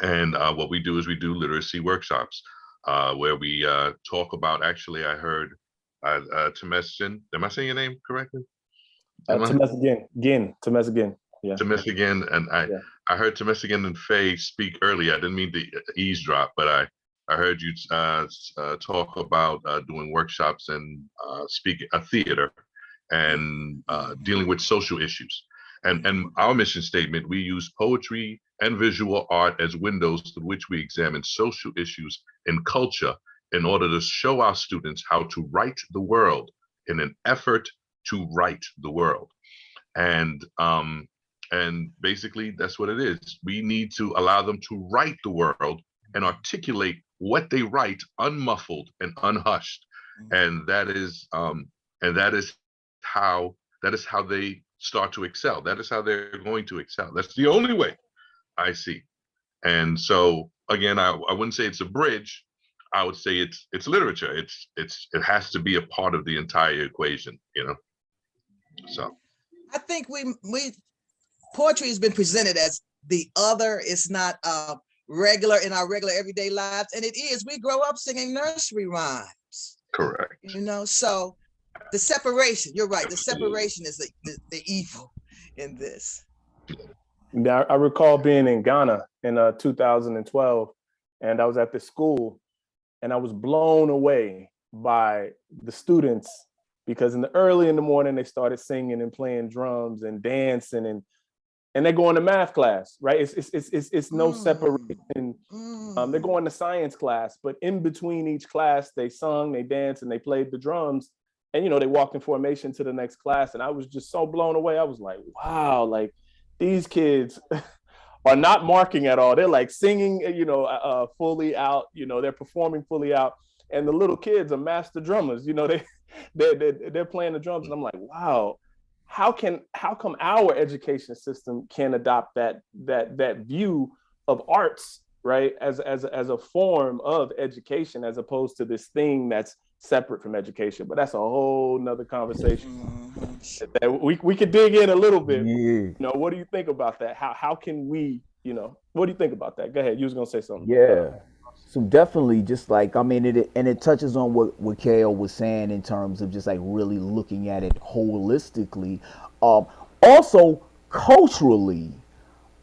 and what we do is we do literacy workshops where we talk about. Actually, I heard Temesgen. Am I saying your name correctly? Temesgen. Yeah. Temesgen, and I heard Temesgen and Faye speak earlier. I didn't mean to eavesdrop, but I heard you talk about doing workshops and speak a theater and dealing with social issues. And our mission statement, we use poetry and visual art as windows through which we examine social issues in culture in order to show our students how to write the world in an effort to write the world. And basically that's what it is. We need to allow them to write the world and articulate what they write unmuffled and unhushed. And that is how they start to excel. That is how they're going to excel. That's the only way I see. And so again, I wouldn't say it's a bridge. I would say it's literature. It has to be a part of the entire equation, So I think poetry has been presented as the other. It's not regular in our regular everyday lives, and it is. We grow up singing nursery rhymes. Correct. So the separation. You're right. The separation is the evil in this. Now, I recall being in Ghana in 2012, and I was at the school, and I was blown away by the students, because early in the morning they started singing and playing drums and dancing, and they're going to math class, right? It's no separation. They're going to science class, but in between each class, they sung, they danced, and they played the drums, and they walked in formation to the next class. And I was just so blown away. I was like, wow, like these kids are not marking at all. They're like singing, fully out. They're performing fully out, and the little kids are master drummers. They're playing the drums, and I'm like, wow. how come our education system can adopt that view of arts, right, as a form of education, as opposed to this thing that's separate from education? But that's a whole nother conversation that we could dig in a little bit. Yeah. What do you think about that? How can we, what do you think about that? Go ahead. You was gonna say something. Yeah. So definitely, just like, I mean, it touches on what Kayo was saying in terms of just like really looking at it holistically. Also culturally,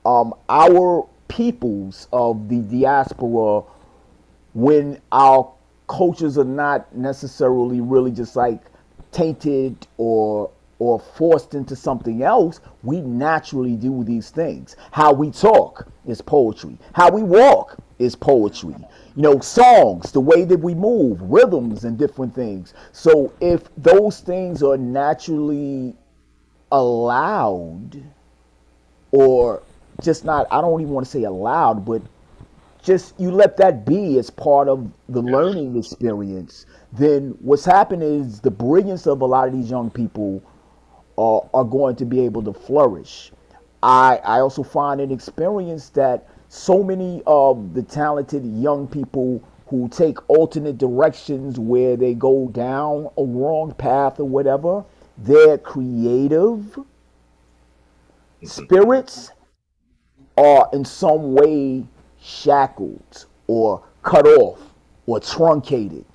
our peoples of the diaspora, when our cultures are not necessarily really just like tainted or forced into something else, we naturally do these things. How we talk is poetry. How we walk is poetry. Songs, the way that we move, rhythms, and different things. So if those things are naturally allowed, or just not, I don't even want to say allowed, but just you let that be as part of the learning experience, then what's happened is the brilliance of a lot of these young people are going to be able to flourish. I also find an experience that so many of the talented young people who take alternate directions where they go down a wrong path or whatever, their creative spirits are in some way shackled or cut off or truncated,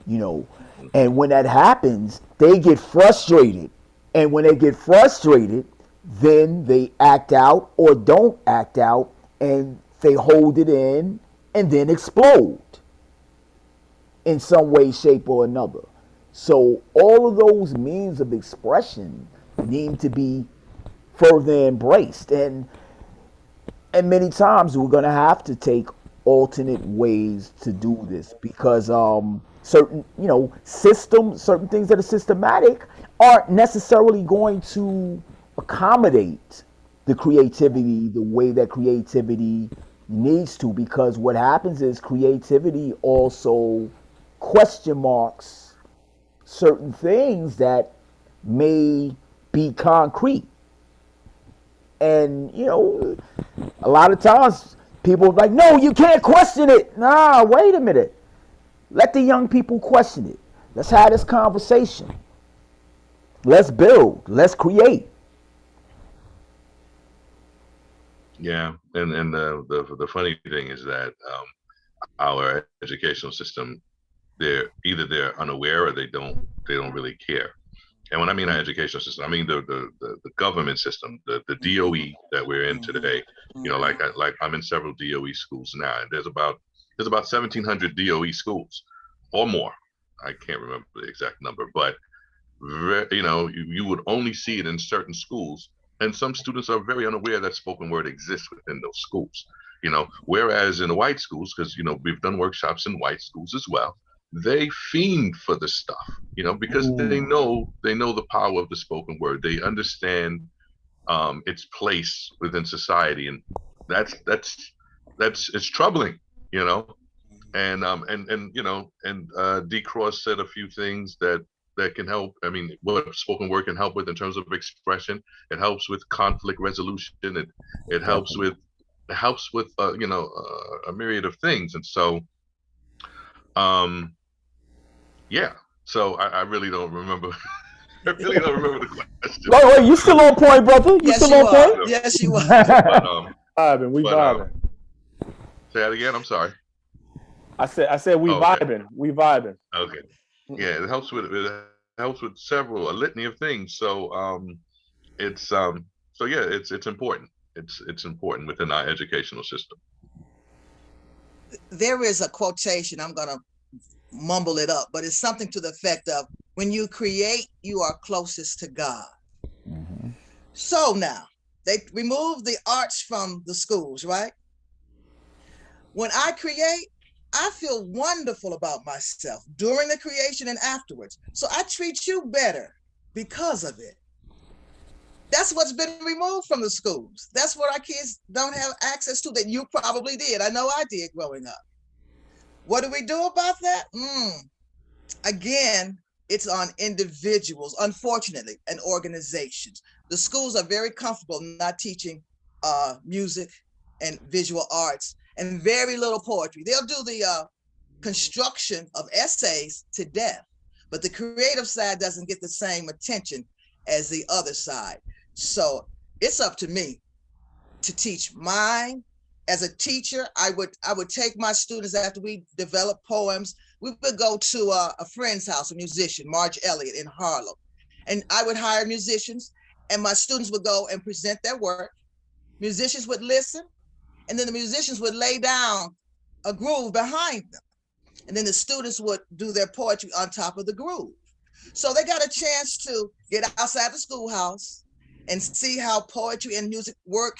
and when that happens, they get frustrated. And when they get frustrated, then they act out or don't act out, and they hold it in and then explode in some way, shape, or another. So all of those means of expression need to be further embraced. And many times we're going to have to take alternate ways to do this, because certain certain things that are systematic aren't necessarily going to accommodate the creativity the way that creativity needs to, because what happens is creativity also question marks certain things that may be concrete. And a lot of times people are like, no, you can't question it. Nah, wait a minute. Let the young people question it. Let's have this conversation. Let's build. Let's create. Yeah, and the funny thing is that our educational system, they're unaware or they don't really care. And when I mean our educational system, I mean the government system, the DOE that we're in today. Like I'm in several DOE schools now, and there's about 1,700 DOE schools or more. I can't remember the exact number, but you would only see it in certain schools, and some students are very unaware that spoken word exists within those schools. Whereas in the white schools, because we've done workshops in white schools as well, they fiend for the stuff, because they know the power of the spoken word. They understand its place within society, and that's it's troubling, and D. Cross said a few things that can help. I mean, what spoken word can help with in terms of expression. It helps with conflict resolution. It helps with a myriad of things. And so yeah, so I really don't remember. I really don't remember the question. Wait, you still on point, brother? You still on point? Yes, you are. We vibing. Say that again. I'm sorry. I said we vibing. We vibing. Okay. Yeah, it helps with a litany of things. So it's important. It's important within our educational system. There is a quotation, I'm gonna mumble it up, but it's something to the effect of, when you create, you are closest to God. Mm-hmm. So now they remove the arts from the schools, right? When I create, I feel wonderful about myself during the creation and afterwards. So I treat you better because of it. That's what's been removed from the schools. That's what our kids don't have access to, that you probably did. I know I did growing up. What do we do about that? Again, it's on individuals, unfortunately, and organizations. The schools are very comfortable not teaching music and visual arts and very little poetry. They'll do the construction of essays to death, but the creative side doesn't get the same attention as the other side. So it's up to me to teach mine. As a teacher, I would take my students after we develop poems. We would go to a friend's house, a musician, Marge Elliott in Harlem, and I would hire musicians, and my students would go and present their work. Musicians would listen, and then the musicians would lay down a groove behind them, and then the students would do their poetry on top of the groove. So they got a chance to get outside the schoolhouse and see how poetry and music work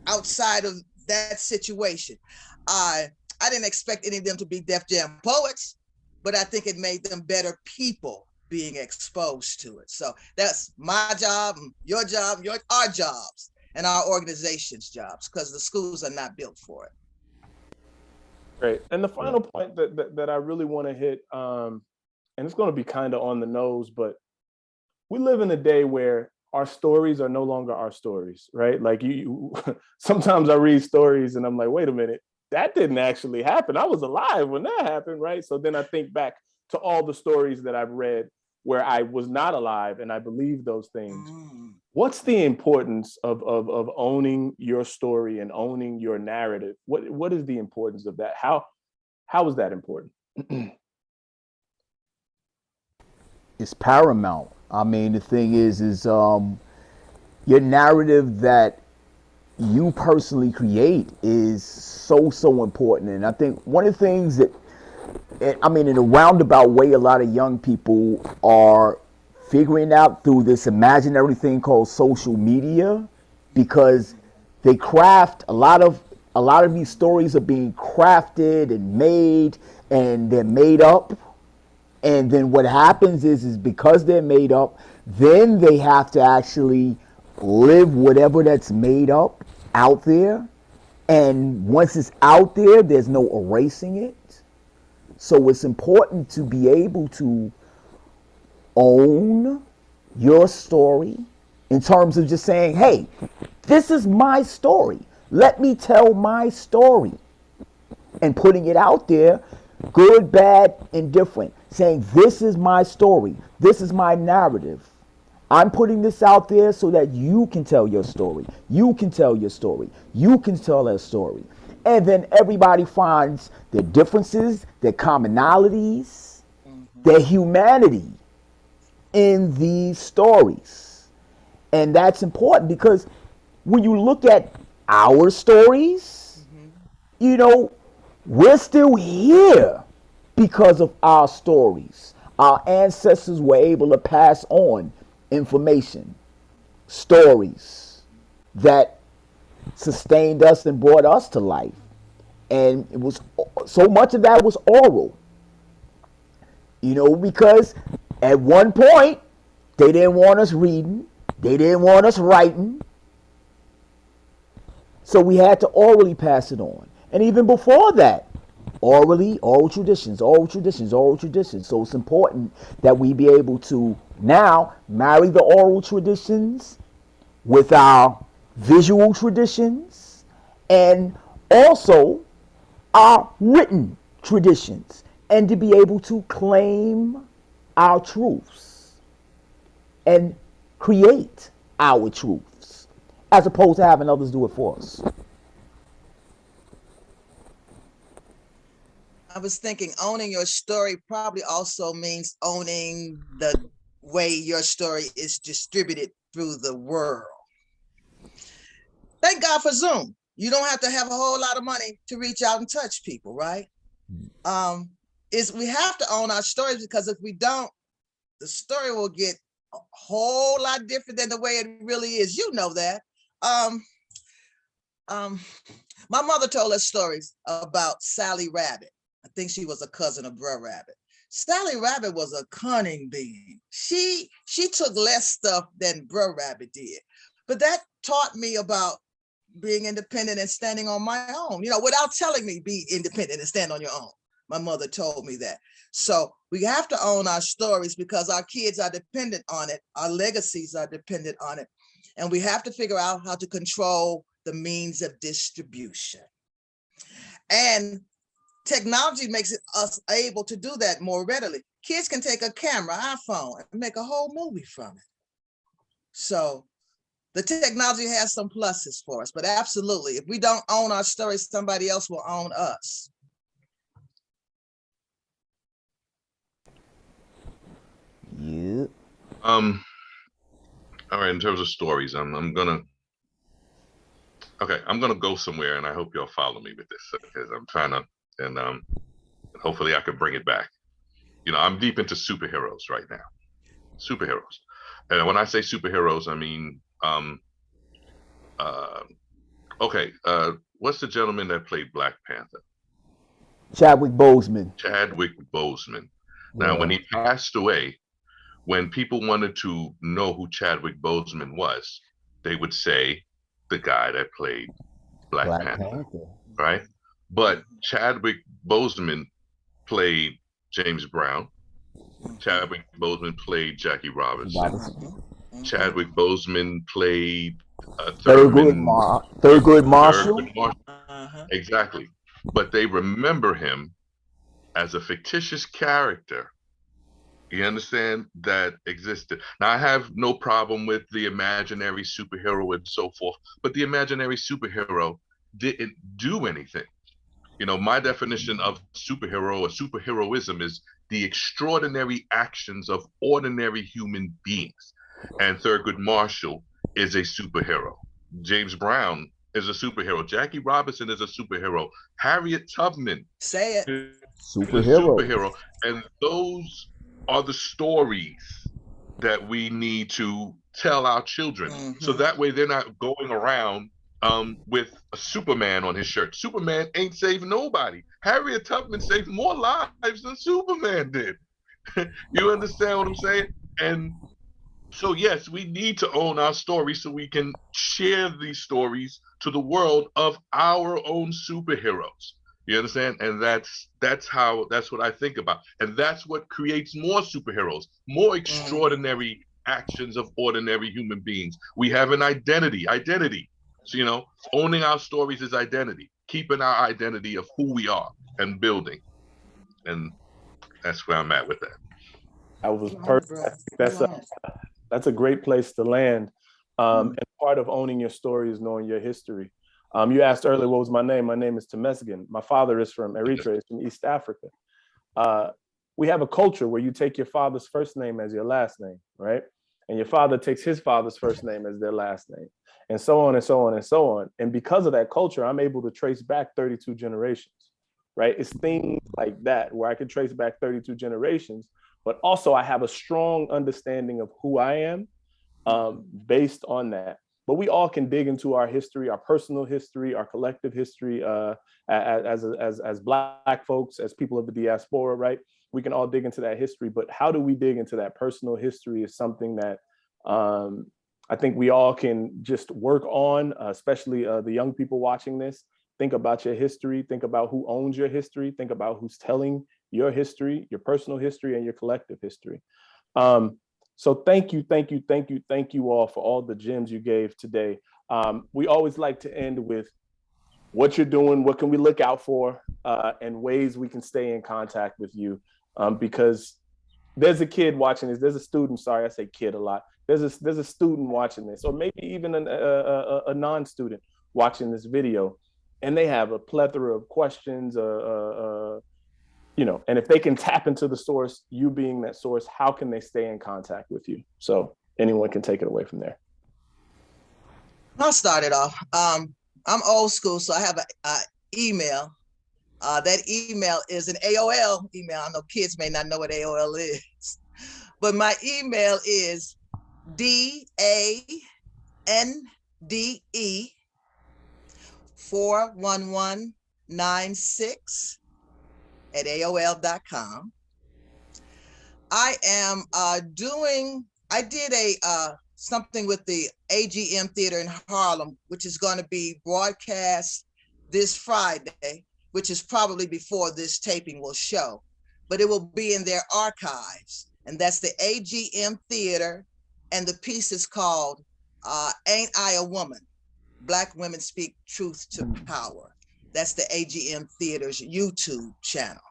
outside of that situation. I didn't expect any of them to be Def Jam poets, but I think it made them better people being exposed to it. So that's my job, your job, our jobs, and our organization's jobs, because the schools are not built for it. Great. And the final point that I really want to hit, and it's going to be kind of on the nose, but we live in a day where our stories are no longer our stories, right? Like you sometimes I read stories and I'm like, wait a minute, that didn't actually happen. I was alive when that happened, right? So then I think back to all the stories that I've read where I was not alive and I believe those things. What's the importance of owning your story and owning your narrative? What is the importance of that? How is that important? It's paramount. I mean, the thing is your narrative that you personally create is so important. And I think one of the things that, I mean, in a roundabout way, a lot of young people are figuring out through this imaginary thing called social media, because they craft a lot of these stories are being crafted and made, and they're made up. And then what happens is because they're made up, then they have to actually live whatever that's made up out there. And once it's out there, there's no erasing it. So it's important to be able to own your story in terms of just saying, hey, this is my story. Let me tell my story. And putting it out there, good, bad, indifferent. Saying, this is my story. This is my narrative. I'm putting this out there so that you can tell your story. You can tell your story. You can tell their story. And then everybody finds their differences, their commonalities, their humanity in these stories. And that's important because when you look at our stories, you know, we're still here because of our stories. Our ancestors were able to pass on information, stories that sustained us and brought us to life. And it was so much of that was oral. You know, because at one point they didn't want us reading, they didn't want us writing. So we had to orally pass it on. And even before that, oral traditions. So it's important that we be able to now marry the oral traditions with our visual traditions and also our written traditions, and to be able to claim our truths and create our truths as opposed to having others do it for us. I was thinking owning your story probably also means owning the way your story is distributed through the world. Thank God for Zoom. You don't have to have a whole lot of money to reach out and touch people, right? We have to own our stories, because if we don't, the story will get a whole lot different than the way it really is. You know that. My mother told us stories about Sally Rabbit. I think she was a cousin of Brer Rabbit. Sally Rabbit was a cunning being. She took less stuff than Brer Rabbit did. But that taught me about being independent and standing on my own, you know, without telling me be independent and stand on your own. My mother told me that. So we have to own our stories because our kids are dependent on it. Our legacies are dependent on it. And we have to figure out how to control the means of distribution. And technology makes us able to do that more readily. Kids can take a camera, iPhone, and make a whole movie from it. So the technology has some pluses for us, but absolutely, if we don't own our stories, somebody else will own us. Yeah. All right, in terms of stories, I'm gonna go somewhere, and I hope y'all follow me with this because I'm trying to, and hopefully I can bring it back. You know, I'm deep into superheroes right now. Superheroes, and when I say superheroes, I mean, what's the gentleman that played Black Panther? Chadwick Boseman. Chadwick Boseman. Now, when he passed away, when people wanted to know who Chadwick Boseman was, they would say the guy that played Black Panther, right? But Chadwick Boseman played James Brown. Chadwick Boseman played Jackie Robinson. Chadwick Boseman played Thurgood Marshall. Exactly. But they remember him as a fictitious character. You understand? That existed. Now, I have no problem with the imaginary superhero and so forth, but the imaginary superhero didn't do anything. You know, my definition of superhero or superheroism is the extraordinary actions of ordinary human beings. And Thurgood Marshall is a superhero. James Brown is a superhero. Jackie Robinson is a superhero. Harriet Tubman is a superhero. And those are the stories that we need to tell our children. So that way they're not going around with a Superman on his shirt. Superman ain't saved nobody. Harriet Tubman saved more lives than Superman did. You understand what I'm saying? And so, yes, we need to own our stories so we can share these stories to the world of our own superheroes. You understand? And that's what I think about. And that's what creates more superheroes, more extraordinary actions of ordinary human beings. We have an identity. So, you know, owning our stories is identity, keeping our identity of who we are and building. And that's where I'm at with that. That was perfect. That's a great place to land. And part of owning your story is knowing your history. You asked earlier, what was my name? My name is Temesgen. My father is from Eritrea, it's from East Africa. We have a culture where you take your father's first name as your last name, right? And your father takes his father's first name as their last name, and so on and so on and so on. And because of that culture, I'm able to trace back 32 generations, right? It's things like that where I can trace back 32 generations, but also I have a strong understanding of who I am based on that. But we all can dig into our history, our personal history, our collective history as Black folks, as people of the diaspora, right? We can all dig into that history, but how do we dig into that personal history is something that I think we all can just work on, especially the young people watching this. Think about your history, think about who owns your history, think about who's telling your history, your personal history and your collective history. So thank you all for all the gems you gave today. We always like to end with what you're doing, what can we look out for, and ways we can stay in contact with you. Because there's a kid watching this, there's a student, sorry, I say kid a lot. There's a student watching this, or maybe even a non-student watching this video, and they have a plethora of questions, you know, and if they can tap into the source, you being that source, how can they stay in contact with you? So anyone can take it away from there. I'll start it off. I'm old school, so I have an email. That email is an AOL email. I know kids may not know what AOL is, but my email is DANDE41196 at AOL.com. I am I did something with the AGM Theater in Harlem, which is going to be broadcast this Friday. which is probably before this taping will show, but it will be in their archives. And that's the AGM Theater. And the piece is called Ain't I a Woman? Black Women Speak Truth to Power. That's the AGM Theater's YouTube channel.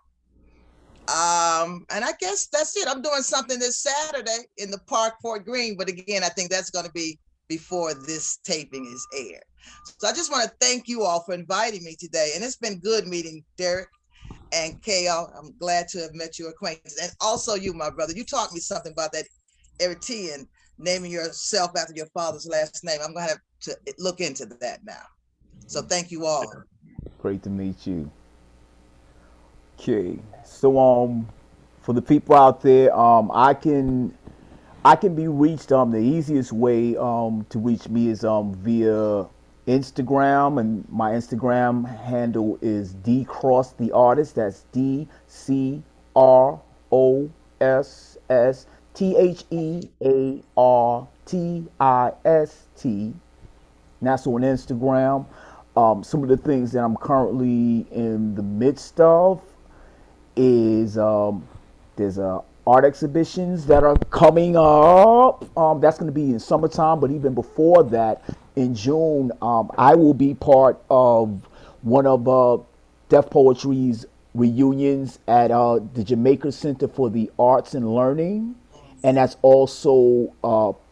And I guess that's it. I'm doing something this Saturday in the park, Fort Greene. But again, I think that's going to be before this taping is aired. So I just want to thank you all for inviting me today. And it's been good meeting Derick and Kayo. I'm glad to have met your acquaintance. And also you, my brother. You taught me something about that Eritrean, naming yourself after your father's last name. I'm going to have to look into that now. So thank you all. Great to meet you. Okay, so for the people out there, I can be reached. The easiest way to reach me is via Instagram, and my Instagram handle is D Cross the Artist. That's DCROSSTHEARTIST. And that's on Instagram. Some of the things that I'm currently in the midst of is there's art exhibitions that are coming up. That's going to be in summertime, but even before that, in June, I will be part of one of Def Poetry's reunions at the Jamaica Center for the Arts and Learning, and that's also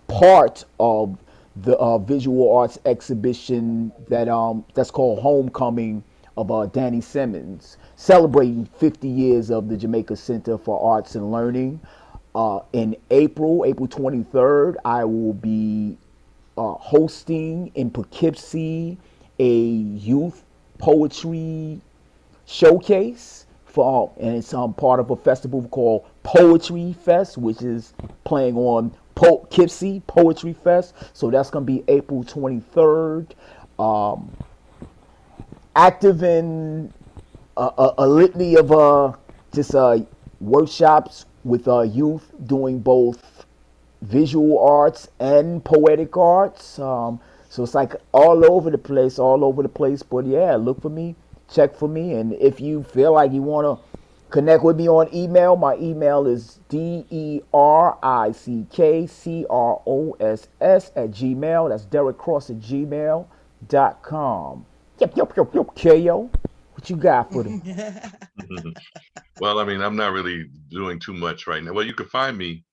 part of the visual arts exhibition that's called Homecoming of Danny Simmons, celebrating 50 years of the Jamaica Center for Arts and Learning. In April 23rd, I will be hosting in Poughkeepsie a youth poetry showcase and it's part of a festival called Poetry Fest, which is playing on Poughkeepsie Poetry Fest. So that's going to be April 23rd. Active in a litany of just workshops with youth doing both visual arts and poetic arts. So it's like all over the place. But yeah, look for me, check for me. And if you feel like you want to connect with me on email, my email is DerickCross@gmail. That's DerickCross@gmail.com. Yep, Kayo. What you got for them? Well, I mean, I'm not really doing too much right now. Well, you can find me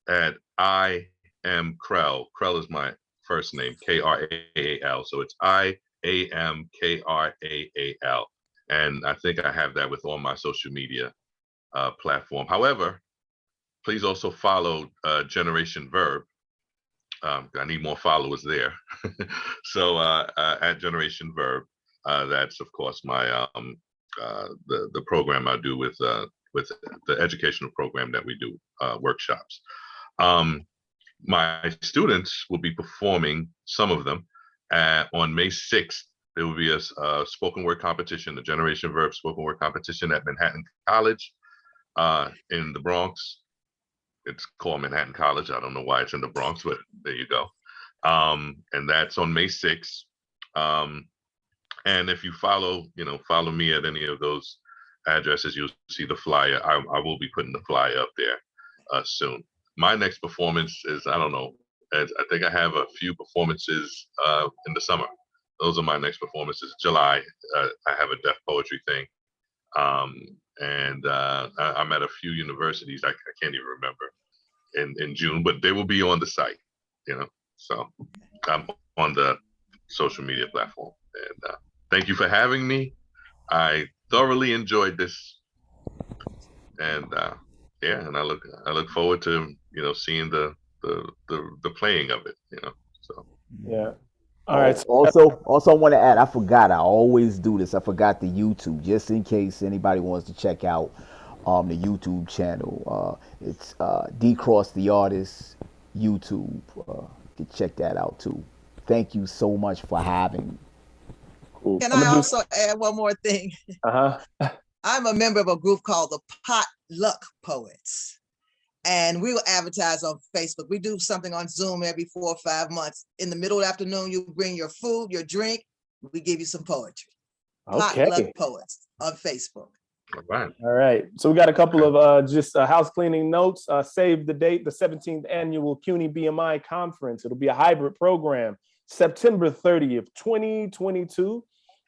at I am Krell. Krell is my first name, Kraal. So it's IAMKRAAL. And I think I have that with all my social media platform. However, please also follow Generation Verb. I need more followers there. So at Generation Verb, that's of course my the program I do with the educational program that we do, workshops. My students will be performing, some of them, on May 6th. There will be a spoken word competition, the Generation Verb spoken word competition at Manhattan College in the Bronx. It's called Manhattan College. I don't know why it's in the Bronx, but there you go. And that's on May 6th. And if you follow me at any of those addresses, you'll see the flyer. I will be putting the flyer up there soon. My next performance is, I don't know, I think I have a few performances in the summer. Those are my next performances. July, I have a deaf poetry thing. And I'm at a few universities. I can't even remember in June, but they will be on the site, so I'm on the social media platform. And thank you for having me. I thoroughly enjoyed this, and and I look forward to seeing the playing of it. So yeah. All right. Also, I want to add, I forgot. I always do this. I forgot the YouTube, just in case anybody wants to check out the YouTube channel. It's D Cross the Artist YouTube. You can check that out too. Thank you so much for having me. Cool. Can I also add one more thing? I'm a member of a group called the Potluck Poets. And we will advertise on Facebook. We do something on Zoom every 4 or 5 months. In the middle of the afternoon, you bring your food, your drink. We give you some poetry. Okay. Potluck Poets on Facebook. All right. All right. So we got a couple of just house cleaning notes. Save the date, the 17th annual CUNY BMI conference. It'll be a hybrid program, September 30th, 2022.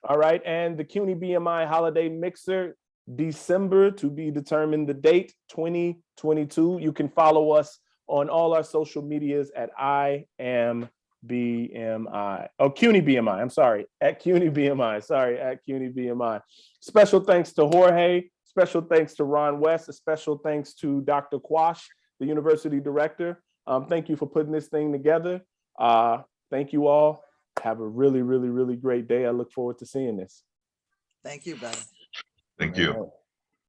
All right. And the CUNY BMI holiday mixer, December to be determined the date, 2022. You can follow us on all our social medias at I am BMI. Oh, CUNY BMI. I'm sorry. At CUNY BMI. Sorry, at CUNY BMI. Special thanks to Jorge. Special thanks to Ron West. A special thanks to Dr. Quash, the university director. Thank you for putting this thing together. Thank you all. Have a really, really, really great day. I look forward to seeing this. Thank you, brother. Thank you. All right.